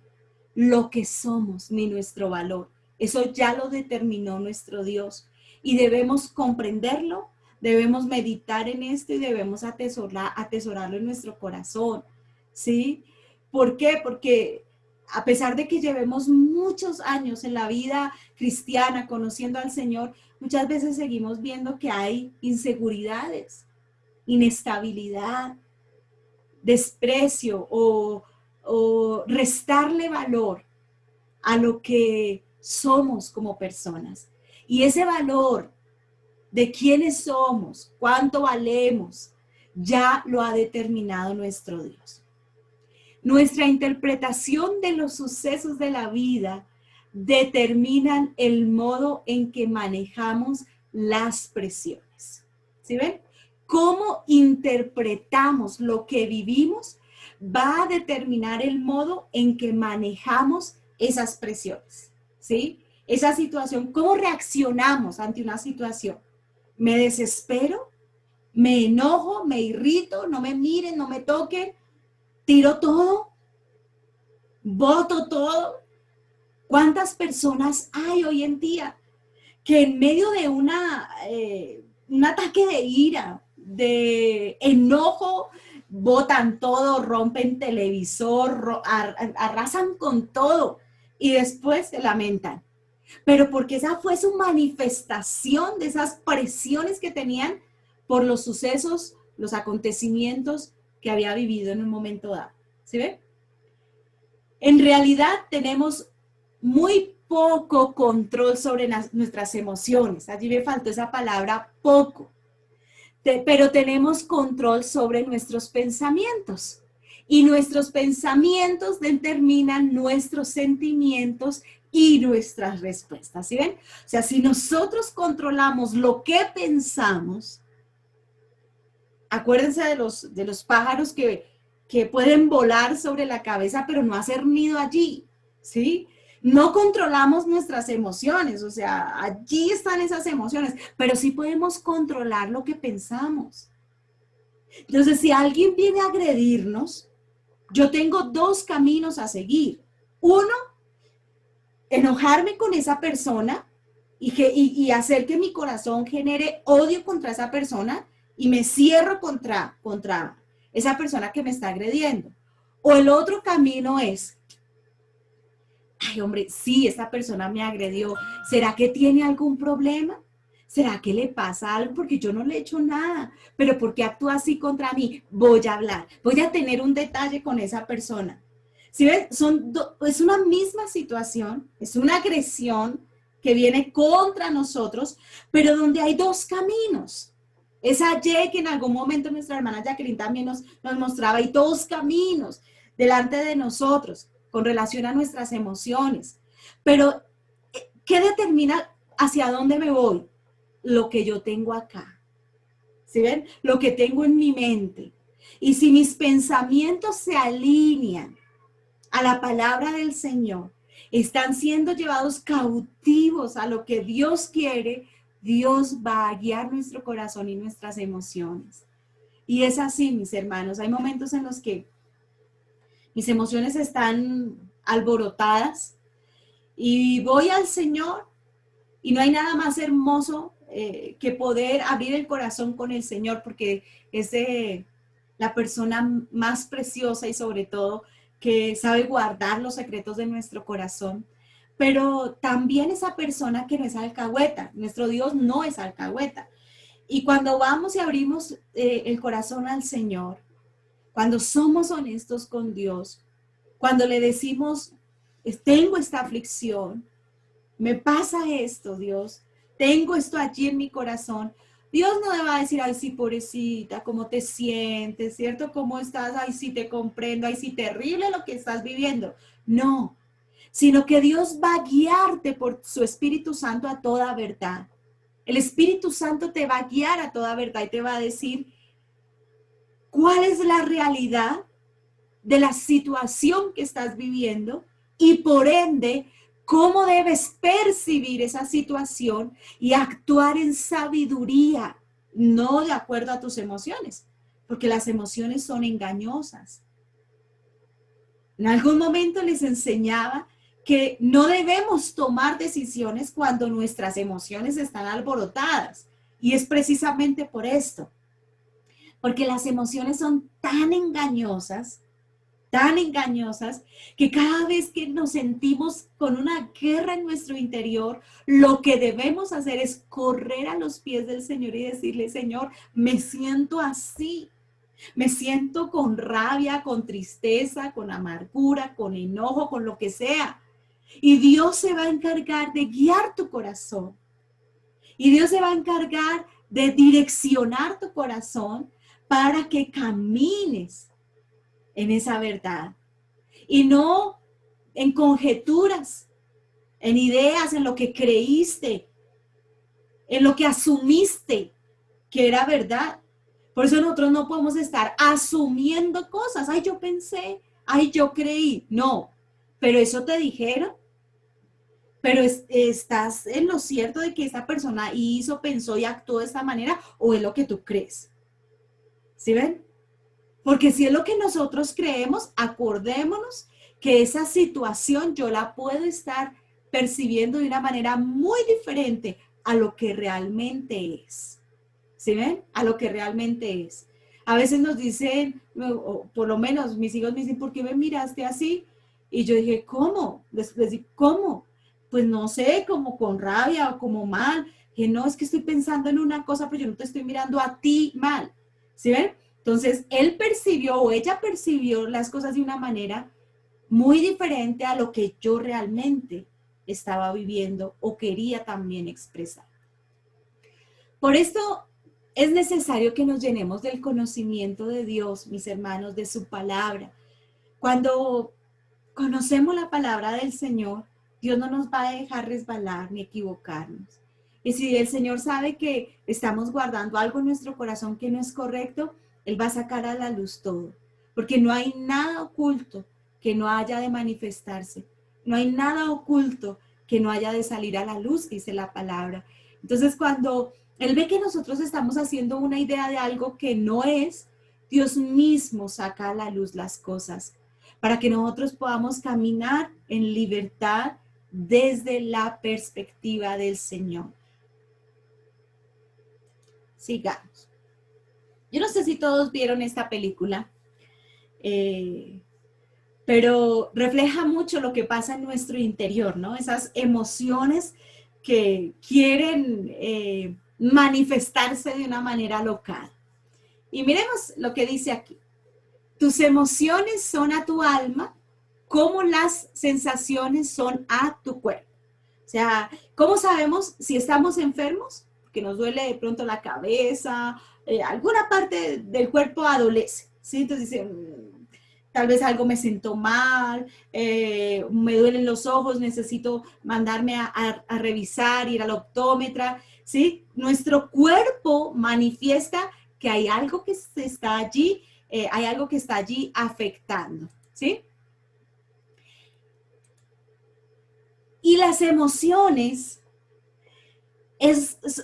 lo que somos ni nuestro valor. Eso ya lo determinó nuestro Dios y debemos comprenderlo, debemos meditar en esto y debemos atesorarlo en nuestro corazón, ¿sí? ¿Por qué? Porque a pesar de que llevemos muchos años en la vida cristiana conociendo al Señor, muchas veces seguimos viendo que hay inseguridades, inestabilidad, desprecio o restarle valor a lo que somos como personas. Y ese valor de quiénes somos, cuánto valemos, ya lo ha determinado nuestro Dios. Nuestra interpretación de los sucesos de la vida determinan el modo en que manejamos las presiones. ¿Sí ven? cómo interpretamos lo que vivimos va a determinar el modo en que manejamos esas presiones, ¿sí? Esa situación, cómo reaccionamos ante una situación. ¿Me desespero? ¿Me enojo? ¿Me irrito? ¿No me miren? ¿No me toquen? ¿Tiro todo? ¿Boto todo? ¿Cuántas personas hay hoy en día que en medio de un ataque de ira, de enojo, botan todo, rompen televisor, arrasan con todo y después se lamentan? Pero porque esa fue su manifestación de esas presiones que tenían por los sucesos, los acontecimientos que había vivido en un momento dado. ¿Sí ve? En realidad tenemos muy poco control sobre nuestras emociones. Allí me faltó esa palabra poco. Pero tenemos control sobre nuestros pensamientos. Y nuestros pensamientos determinan nuestros sentimientos y nuestras respuestas. ¿Sí ven? O sea, si nosotros controlamos lo que pensamos, acuérdense de los pájaros que pueden volar sobre la cabeza, pero no hacer nido allí, ¿sí? No controlamos nuestras emociones, o sea, allí están esas emociones, pero sí podemos controlar lo que pensamos. Entonces, si alguien viene a agredirnos, yo tengo dos caminos a seguir. Uno, enojarme con esa persona y hacer que mi corazón genere odio contra esa persona y me cierro contra esa persona que me está agrediendo. O el otro camino es, ay hombre, sí, esa persona me agredió, ¿será que tiene algún problema? ¿Será que le pasa algo? Porque yo no le he hecho nada, pero ¿por qué actúa así contra mí? Voy a hablar, voy a tener un detalle con esa persona. ¿Sí ves? Es una misma situación, es una agresión que viene contra nosotros, pero donde hay dos caminos. Es allí que en algún momento nuestra hermana Jacqueline también nos mostraba, hay dos caminos delante de nosotros con relación a nuestras emociones. Pero, ¿qué determina hacia dónde me voy? Lo que yo tengo acá. ¿Sí ven? Lo que tengo en mi mente. Y si mis pensamientos se alinean a la palabra del Señor, están siendo llevados cautivos a lo que Dios quiere, Dios va a guiar nuestro corazón y nuestras emociones. Y es así, mis hermanos, hay momentos en los que mis emociones están alborotadas y voy al Señor y no hay nada más hermoso que poder abrir el corazón con el Señor, porque es la persona más preciosa y sobre todo que sabe guardar los secretos de nuestro corazón. Pero también esa persona que no es alcahueta, nuestro Dios no es alcahueta. Y cuando vamos y abrimos el corazón al Señor, cuando somos honestos con Dios, cuando le decimos, tengo esta aflicción, me pasa esto, Dios, tengo esto allí en mi corazón, Dios no le va a decir, ay, sí, pobrecita, ¿cómo te sientes? ¿Cierto? ¿Cómo estás? Ay, sí, te comprendo, ay, sí, terrible lo que estás viviendo. No, sino que Dios va a guiarte por su Espíritu Santo a toda verdad. El Espíritu Santo te va a guiar a toda verdad y te va a decir cuál es la realidad de la situación que estás viviendo y por ende, cómo debes percibir esa situación y actuar en sabiduría, no de acuerdo a tus emociones, porque las emociones son engañosas. En algún momento les enseñaba que no debemos tomar decisiones cuando nuestras emociones están alborotadas. Y es precisamente por esto. Porque las emociones son tan engañosas, que cada vez que nos sentimos con una guerra en nuestro interior, lo que debemos hacer es correr a los pies del Señor y decirle, Señor, me siento así. Me siento con rabia, con tristeza, con amargura, con enojo, con lo que sea. Y Dios se va a encargar de guiar tu corazón. Y Dios se va a encargar de direccionar tu corazón para que camines en esa verdad. Y no en conjeturas, en ideas, en lo que creíste, en lo que asumiste que era verdad. Por eso nosotros no podemos estar asumiendo cosas. Ay, yo pensé, ay, yo creí. No, pero eso te dijeron. Pero estás en lo cierto de que esa persona hizo, pensó y actuó de esta manera, o es lo que tú crees. ¿Sí ven? Porque si es lo que nosotros creemos, acordémonos que esa situación yo la puedo estar percibiendo de una manera muy diferente a lo que realmente es. ¿Sí ven? A lo que realmente es. A veces nos dicen, o por lo menos mis hijos me dicen, ¿por qué me miraste así? Y yo dije, ¿cómo? Después dije, ¿cómo? Pues no sé, como con rabia o como mal. Que no, es que estoy pensando en una cosa, pero yo no te estoy mirando a ti mal. ¿Sí ven? Entonces, él percibió o ella percibió las cosas de una manera muy diferente a lo que yo realmente estaba viviendo o quería también expresar. Por esto es necesario que nos llenemos del conocimiento de Dios, mis hermanos, de su palabra. Cuando conocemos la palabra del Señor, Dios no nos va a dejar resbalar ni equivocarnos. Y si el Señor sabe que estamos guardando algo en nuestro corazón que no es correcto, Él va a sacar a la luz todo. Porque no hay nada oculto que no haya de manifestarse. No hay nada oculto que no haya de salir a la luz, dice la palabra. Entonces, cuando Él ve que nosotros estamos haciendo una idea de algo que no es, Dios mismo saca a la luz las cosas para que nosotros podamos caminar en libertad desde la perspectiva del Señor. Sigamos. Yo no sé si todos vieron esta película, pero refleja mucho lo que pasa en nuestro interior, ¿no? Esas emociones que quieren manifestarse de una manera local. Y miremos lo que dice aquí. Tus emociones son a tu alma como las sensaciones son a tu cuerpo. O sea, ¿cómo sabemos si estamos enfermos? Que nos duele de pronto la cabeza, alguna parte del cuerpo adolece, ¿sí? Entonces dicen, tal vez algo me sentó mal, me duelen los ojos, necesito mandarme a revisar, ir al optómetra, ¿sí? Nuestro cuerpo manifiesta que hay algo que está allí, hay algo que está allí afectando, ¿sí? Y las emociones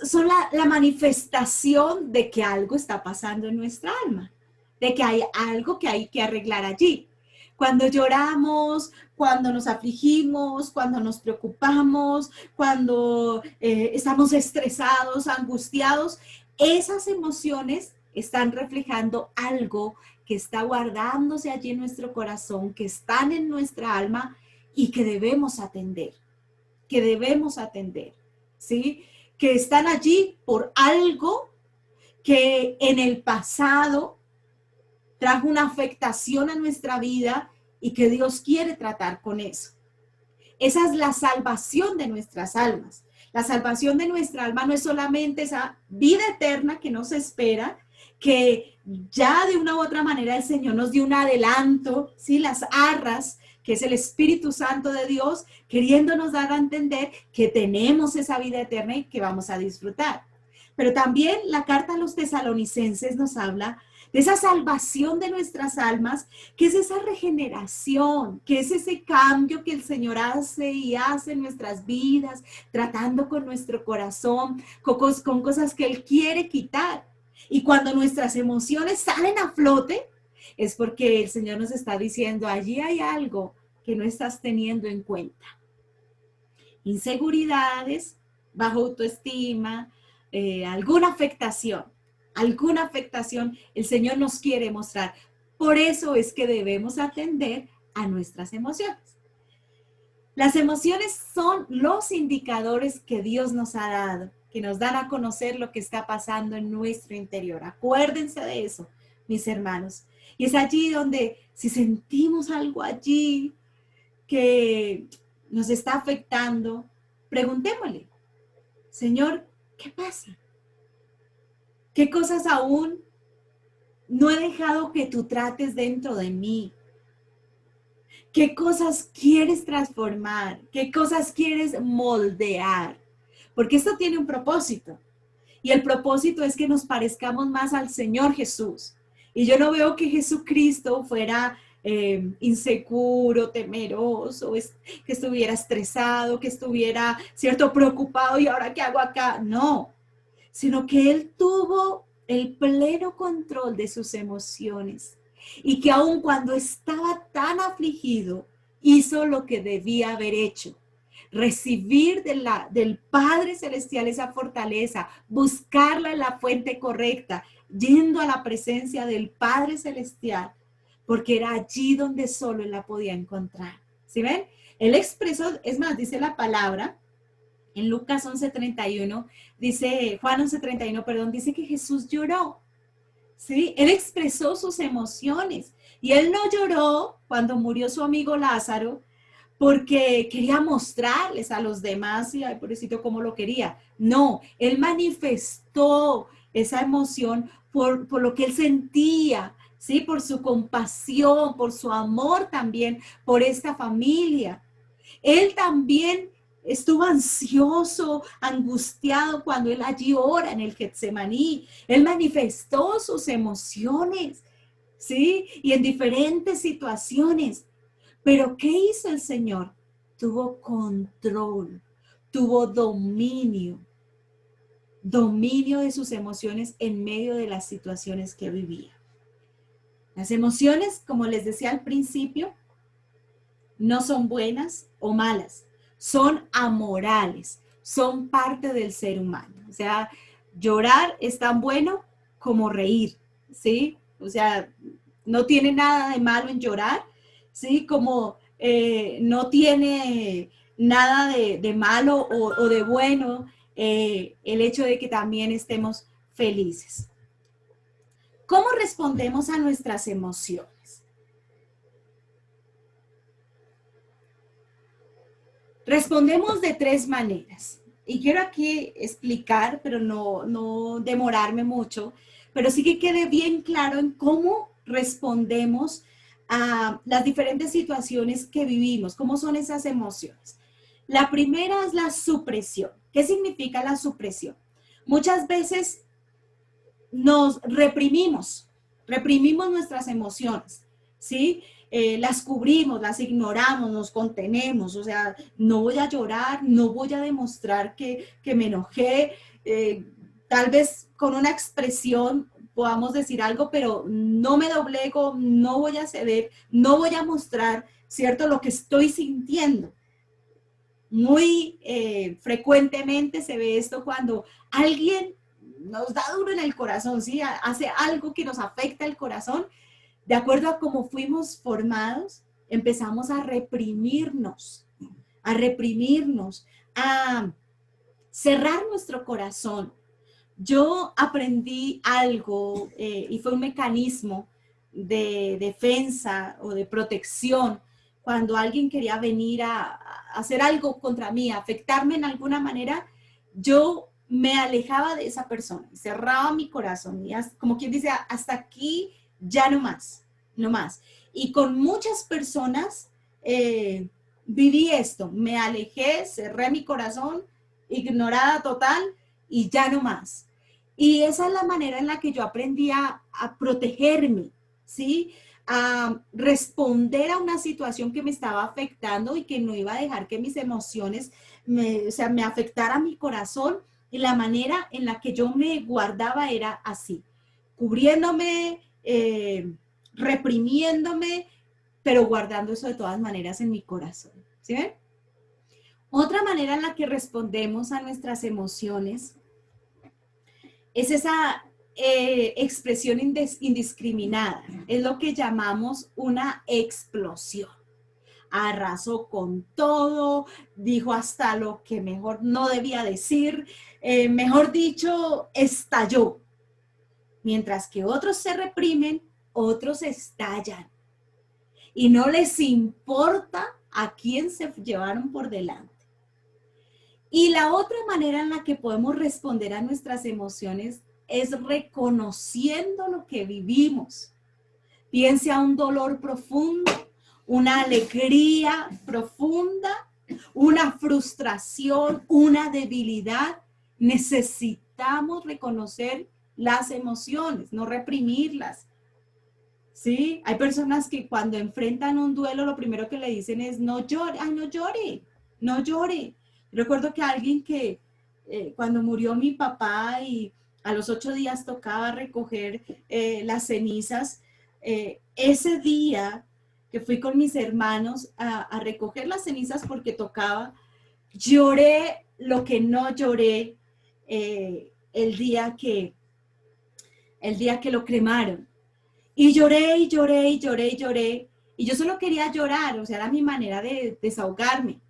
son la manifestación de que algo está pasando en nuestra alma, de que hay algo que hay que arreglar allí. Cuando lloramos, cuando nos afligimos, cuando nos preocupamos, cuando estamos estresados, angustiados, esas emociones están reflejando algo que está guardándose allí en nuestro corazón, que están en nuestra alma y que debemos atender, ¿sí? Que están allí por algo que en el pasado trajo una afectación a nuestra vida y que Dios quiere tratar con eso. Esa es la salvación de nuestras almas. La salvación de nuestra alma no es solamente esa vida eterna que nos espera, que ya de una u otra manera el Señor nos dio un adelanto, ¿sí? Las arras, que es el Espíritu Santo de Dios, queriéndonos dar a entender que tenemos esa vida eterna y que vamos a disfrutar. Pero también la carta a los tesalonicenses nos habla de esa salvación de nuestras almas, que es esa regeneración, que es ese cambio que el Señor hace y hace en nuestras vidas, tratando con nuestro corazón, con cosas que Él quiere quitar. Y cuando nuestras emociones salen a flote, es porque el Señor nos está diciendo, allí hay algo que no estás teniendo en cuenta. Inseguridades, baja autoestima, alguna afectación, el Señor nos quiere mostrar. Por eso es que debemos atender a nuestras emociones. Las emociones son los indicadores que Dios nos ha dado, que nos dan a conocer lo que está pasando en nuestro interior. Acuérdense de eso, mis hermanos. Y es allí donde si sentimos algo allí que nos está afectando, preguntémosle, Señor, ¿qué pasa? ¿Qué cosas aún no he dejado que tú trates dentro de mí? ¿Qué cosas quieres transformar? ¿Qué cosas quieres moldear? Porque esto tiene un propósito. Y el propósito es que nos parezcamos más al Señor Jesús. Y yo no veo que Jesucristo fuera inseguro, temeroso, que estuviera estresado, que estuviera, cierto, preocupado y ahora qué hago acá. No, sino que Él tuvo el pleno control de sus emociones y que aun cuando estaba tan afligido, hizo lo que debía haber hecho. Recibir del Padre Celestial esa fortaleza, buscarla en la fuente correcta, yendo a la presencia del Padre Celestial, porque era allí donde solo Él la podía encontrar. ¿Sí ven? Él expresó, es más, dice la palabra, en Lucas 11:31, dice, Juan 11:31, perdón, dice que Jesús lloró. ¿Sí? Él expresó sus emociones y él no lloró cuando murió su amigo Lázaro porque quería mostrarles a los demás y ay, pobrecito, cómo lo quería. No, él manifestó esa emoción por lo que él sentía, ¿sí? Por su compasión, por su amor también, por esta familia. Él también estuvo ansioso, angustiado cuando él allí ora en el Getsemaní. Él manifestó sus emociones, ¿sí? Y en diferentes situaciones. Pero ¿qué hizo el Señor? Tuvo control, tuvo dominio de sus emociones en medio de las situaciones que vivía. Las emociones, como les decía al principio, no son buenas o malas, son amorales, son parte del ser humano. O sea, llorar es tan bueno como reír, ¿sí? O sea, no tiene nada de malo en llorar, ¿sí? Como no tiene nada de malo o de bueno el hecho de que también estemos felices. ¿Cómo respondemos a nuestras emociones? Respondemos de tres maneras. Y quiero aquí explicar, pero no demorarme mucho, pero sí que quede bien claro en cómo respondemos a las diferentes situaciones que vivimos, cómo son esas emociones. La primera es la supresión. ¿Qué significa la supresión? Muchas veces nos reprimimos nuestras emociones, ¿sí? Las cubrimos, las ignoramos, nos contenemos, o sea, no voy a llorar, no voy a demostrar que me enojé, tal vez con una expresión podamos decir algo, pero no me doblego, no voy a ceder, no voy a mostrar, ¿cierto?, lo que estoy sintiendo. Muy frecuentemente se ve esto cuando alguien nos da duro en el corazón, ¿sí? Hace algo que nos afecta el corazón. De acuerdo a cómo fuimos formados, empezamos a reprimirnos, a cerrar nuestro corazón. Yo aprendí algo y fue un mecanismo de defensa o de protección cuando alguien quería venir a hacer algo contra mí, a afectarme en alguna manera. Yo me alejaba de esa persona, cerraba mi corazón y como quien dice, hasta aquí ya no más, no más. Y con muchas personas viví esto, me alejé, cerré mi corazón, ignorada total y ya no más. Y esa es la manera en la que yo aprendí a protegerme, ¿sí? A responder a una situación que me estaba afectando y que no iba a dejar que mis emociones me afectara mi corazón. Y la manera en la que yo me guardaba era así, cubriéndome, reprimiéndome, pero guardando eso de todas maneras en mi corazón. ¿Sí ven? Otra manera en la que respondemos a nuestras emociones es esa expresión indiscriminada, es lo que llamamos una explosión. Arrasó con todo, dijo hasta lo que mejor no debía decir, mejor dicho, estalló. Mientras que otros se reprimen, otros estallan. Y no les importa a quién se llevaron por delante. Y la otra manera en la que podemos responder a nuestras emociones es reconociendo lo que vivimos. Bien sea un dolor profundo, una alegría profunda, una frustración, una debilidad. Necesitamos necesitamos reconocer las emociones, no reprimirlas. ¿Sí? Hay personas que cuando enfrentan un duelo, lo primero que le dicen es, no llore, ay, no llore, no llore. Recuerdo que alguien que cuando murió mi papá y a los 8 días tocaba recoger las cenizas, ese día que fui con mis hermanos a recoger las cenizas porque tocaba, lloré lo que no lloré el día que lo cremaron. Y lloré y lloré y lloré y lloré. Y yo solo quería llorar, o sea, era mi manera de desahogarme.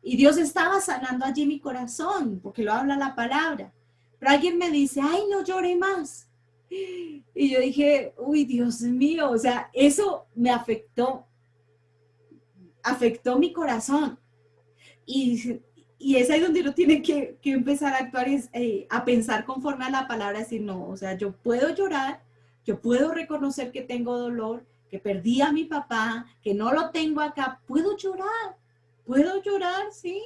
Y Dios estaba sanando allí mi corazón, porque lo habla la palabra. Pero alguien me dice, ay, no llore más. Y yo dije, uy, Dios mío, o sea, eso me afectó mi corazón. Y es ahí donde uno tiene que empezar a actuar, a pensar conforme a la palabra, decir, no, o sea, yo puedo llorar, yo puedo reconocer que tengo dolor, que perdí a mi papá, que no lo tengo acá, puedo llorar, ¿sí?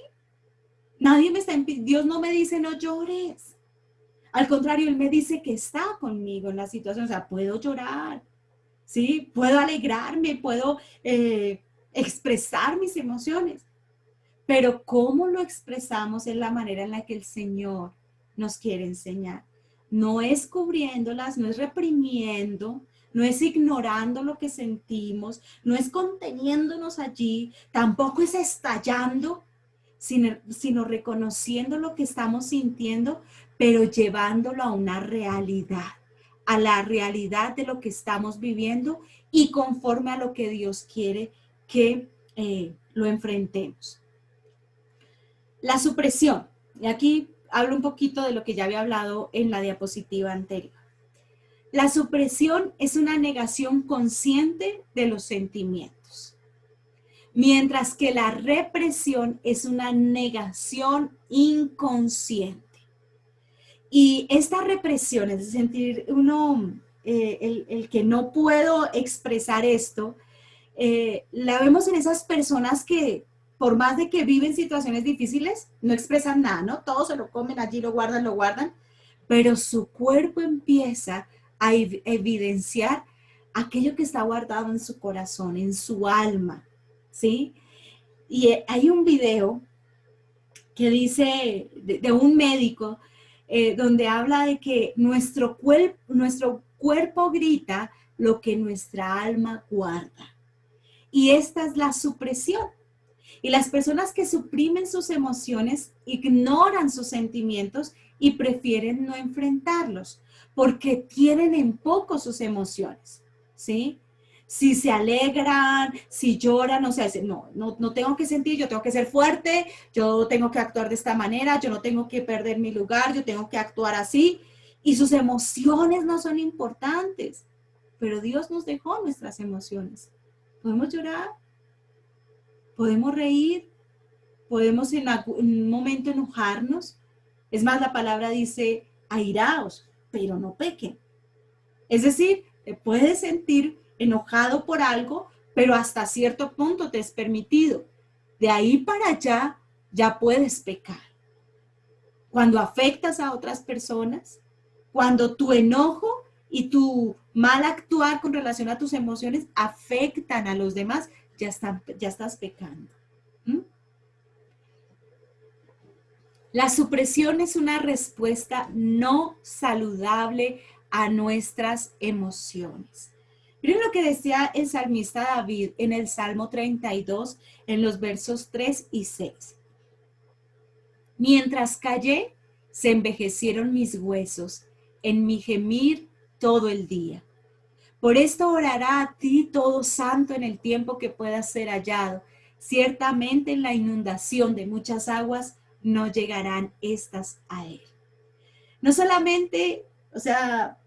Nadie me está impidiendo, Dios no me dice no llores. Al contrario, Él me dice que está conmigo en la situación, o sea, puedo llorar, ¿sí? Puedo alegrarme, puedo expresar mis emociones. Pero cómo lo expresamos es la manera en la que el Señor nos quiere enseñar. No es cubriéndolas, no es reprimiendo, no es ignorando lo que sentimos, no es conteniéndonos allí, tampoco es estallando, sino reconociendo lo que estamos sintiendo, pero llevándolo a una realidad, a la realidad de lo que estamos viviendo y conforme a lo que Dios quiere que lo enfrentemos. La supresión, y aquí hablo un poquito de lo que ya había hablado en la diapositiva anterior. La supresión es una negación consciente de los sentimientos, mientras que la represión es una negación inconsciente. Y esta represión, es sentir uno, el que no puedo expresar esto, la vemos en esas personas que por más de que viven situaciones difíciles, no expresan nada, ¿no? Todos se lo comen allí, lo guardan, pero su cuerpo empieza a evidenciar aquello que está guardado en su corazón, en su alma, ¿sí? Y hay un video que dice de un médico donde habla de que nuestro cuerpo grita lo que nuestra alma guarda. Y esta es la supresión. Y las personas que suprimen sus emociones ignoran sus sentimientos y prefieren no enfrentarlos porque tienen en poco sus emociones, ¿sí? Si se alegran, si lloran, o sea, no tengo que sentir, yo tengo que ser fuerte, yo tengo que actuar de esta manera, yo no tengo que perder mi lugar, yo tengo que actuar así. Y sus emociones no son importantes, pero Dios nos dejó nuestras emociones. Podemos llorar, podemos reír, podemos en un momento enojarnos. Es más, la palabra dice, airaos, pero no pequen. Es decir, te puedes sentir enojado por algo, pero hasta cierto punto te es permitido. De ahí para allá ya puedes pecar. Cuando afectas a otras personas, cuando tu enojo y tu mal actuar con relación a tus emociones afectan a los demás, ya estás pecando. ¿Mm? La supresión es una respuesta no saludable a nuestras emociones. Miren lo que decía el salmista David en el Salmo 32, en los versos 3 y 6. Mientras callé, se envejecieron mis huesos, en mi gemir todo el día. Por esto orará a ti todo santo en el tiempo que pueda ser hallado. Ciertamente en la inundación de muchas aguas no llegarán estas a él. No solamente, o sea,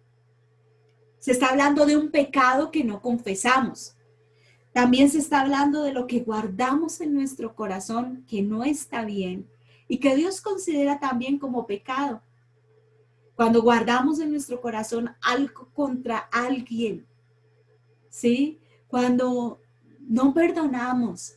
se está hablando de un pecado que no confesamos. También se está hablando de lo que guardamos en nuestro corazón que no está bien y que Dios considera también como pecado. Cuando guardamos en nuestro corazón algo contra alguien, ¿sí? Cuando no perdonamos,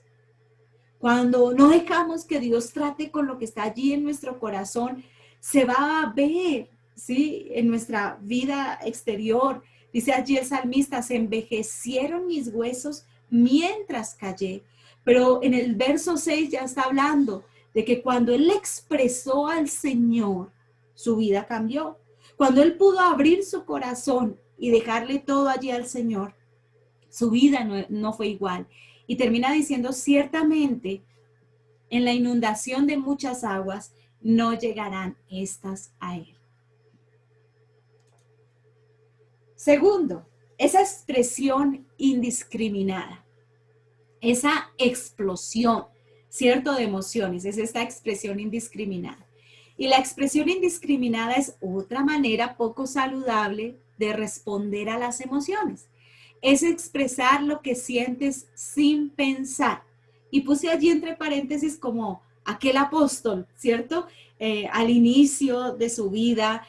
cuando no dejamos que Dios trate con lo que está allí en nuestro corazón se va a ver, ¿sí? En nuestra vida exterior. Dice allí el salmista, se envejecieron mis huesos mientras callé. Pero en el verso 6 ya está hablando de que cuando él expresó al Señor, su vida cambió. Cuando él pudo abrir su corazón y dejarle todo allí al Señor, su vida no fue igual. Y termina diciendo, ciertamente, en la inundación de muchas aguas, no llegarán estas a él. Segundo, esa expresión indiscriminada, esa explosión, ¿cierto? De emociones, es esta expresión indiscriminada. Y la expresión indiscriminada es otra manera poco saludable de responder a las emociones. Es expresar lo que sientes sin pensar. Y puse allí entre paréntesis como aquel apóstol, ¿cierto? Al inicio de su vida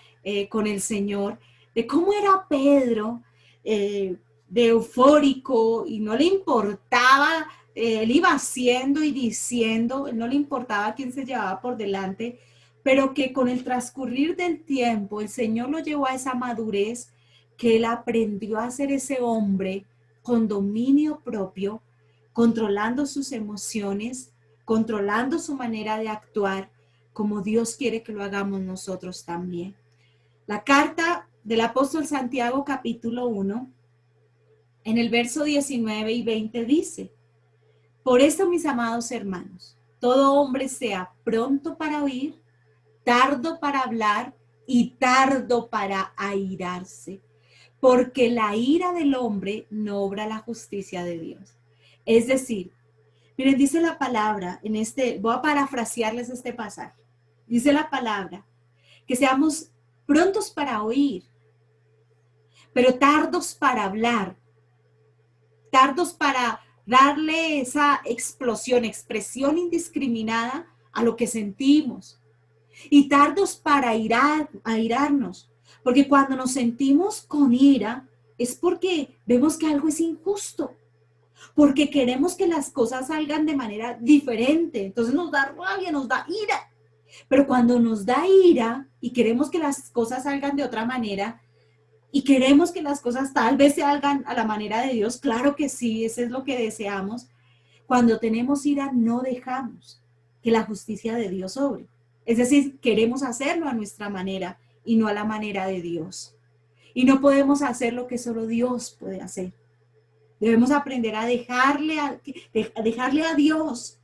con el Señor, de cómo era Pedro, de eufórico y no le importaba, él iba haciendo y diciendo, no le importaba quién se llevaba por delante, pero que con el transcurrir del tiempo el Señor lo llevó a esa madurez que él aprendió a ser ese hombre con dominio propio, controlando sus emociones, controlando su manera de actuar, como Dios quiere que lo hagamos nosotros también. La carta del apóstol Santiago, capítulo 1, en el verso 19 y 20 dice, por esto, mis amados hermanos, todo hombre sea pronto para oír, tardo para hablar y tardo para airarse, porque la ira del hombre no obra la justicia de Dios. Es decir, miren, dice la palabra voy a parafrasearles este pasaje. Dice la palabra que seamos prontos para oír, pero tardos para hablar, tardos para darle esa expresión indiscriminada a lo que sentimos, y tardos para airarnos, porque cuando nos sentimos con ira es porque vemos que algo es injusto, porque queremos que las cosas salgan de manera diferente, entonces nos da rabia, nos da ira. Pero cuando nos da ira y queremos que las cosas salgan de otra manera y queremos que las cosas tal vez salgan a la manera de Dios, claro que sí, eso es lo que deseamos. Cuando tenemos ira no dejamos que la justicia de Dios obre. Es decir, queremos hacerlo a nuestra manera y no a la manera de Dios. Y no podemos hacer lo que solo Dios puede hacer. Debemos aprender a dejarle a Dios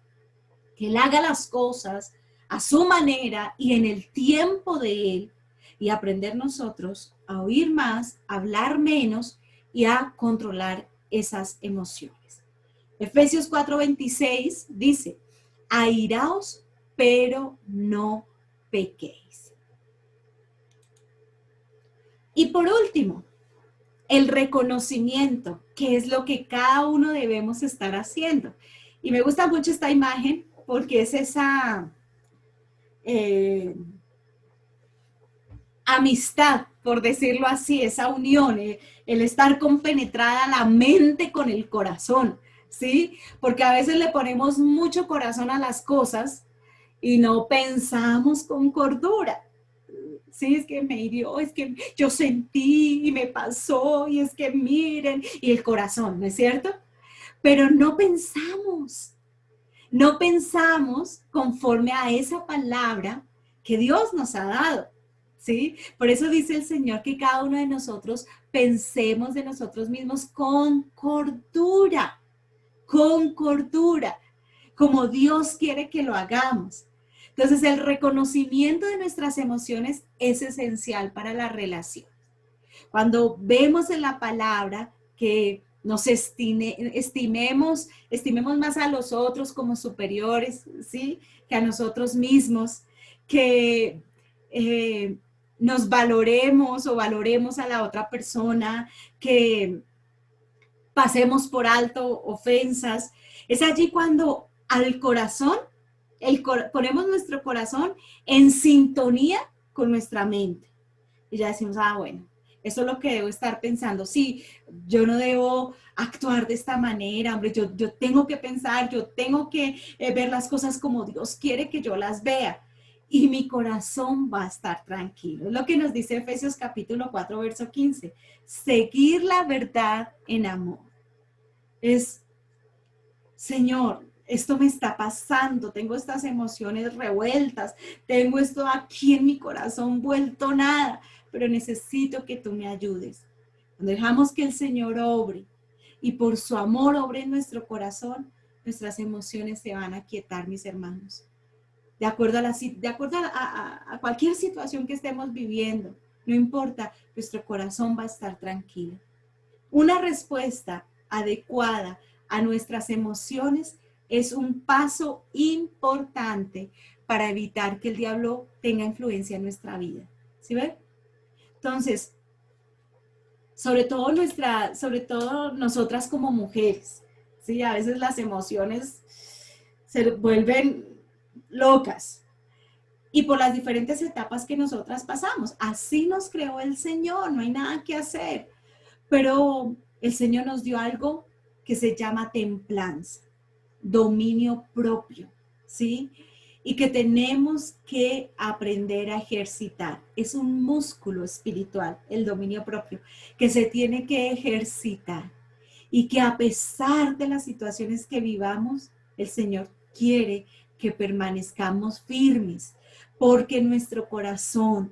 que Él haga las cosas a su manera y en el tiempo de Él, y aprender nosotros a oír más, a hablar menos y a controlar esas emociones. Efesios 4:26 dice, airaos, pero no pequéis. Y por último, el reconocimiento, que es lo que cada uno debemos estar haciendo. Y me gusta mucho esta imagen porque es esa amistad, por decirlo así, esa unión, el estar compenetrada la mente con el corazón, ¿sí? Porque a veces le ponemos mucho corazón a las cosas y no pensamos con cordura. Sí, es que me hirió, es que yo sentí y me pasó, y es que miren, y el corazón, ¿no es cierto? Pero no pensamos conforme a esa palabra que Dios nos ha dado, ¿sí? Por eso dice el Señor que cada uno de nosotros pensemos de nosotros mismos con cordura, como Dios quiere que lo hagamos. Entonces, el reconocimiento de nuestras emociones es esencial para la relación. Cuando vemos en la palabra que nos estimemos más a los otros como superiores, ¿sí? Que a nosotros mismos, que nos valoremos o valoremos a la otra persona, que pasemos por alto ofensas. Es allí cuando al corazón, ponemos nuestro corazón en sintonía con nuestra mente. Y ya decimos, bueno, eso es lo que debo estar pensando. Sí, yo no debo actuar de esta manera, hombre, yo tengo que pensar, yo tengo que ver las cosas como Dios quiere que yo las vea. y mi corazón va a estar tranquilo. Es lo que nos dice Efesios capítulo 4, verso 15. Seguir la verdad en amor. Es, Señor, esto me está pasando, tengo estas emociones revueltas, tengo esto aquí en mi corazón vuelto nada, pero necesito que tú me ayudes. Cuando dejamos que el Señor obre y por su amor obre en nuestro corazón, nuestras emociones se van a quietar, mis hermanos. De acuerdo a cualquier situación que estemos viviendo, no importa, nuestro corazón va a estar tranquilo. Una respuesta adecuada a nuestras emociones es un paso importante para evitar que el diablo tenga influencia en nuestra vida. ¿Sí ven? Entonces, sobre todo nosotras como mujeres, ¿sí? A veces las emociones se vuelven locas y por las diferentes etapas que nosotras pasamos. Así nos creó el Señor, no hay nada que hacer. Pero el Señor nos dio algo que se llama templanza, dominio propio, ¿sí? Y que tenemos que aprender a ejercitar. Es un músculo espiritual, el dominio propio, que se tiene que ejercitar. Y que a pesar de las situaciones que vivamos, el Señor quiere que permanezcamos firmes, porque nuestro corazón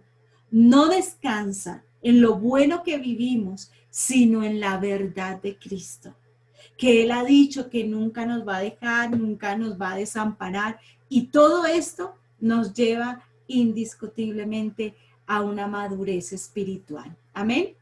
no descansa en lo bueno que vivimos, sino en la verdad de Cristo, que Él ha dicho que nunca nos va a dejar, nunca nos va a desamparar, y todo esto nos lleva indiscutiblemente a una madurez espiritual. Amén.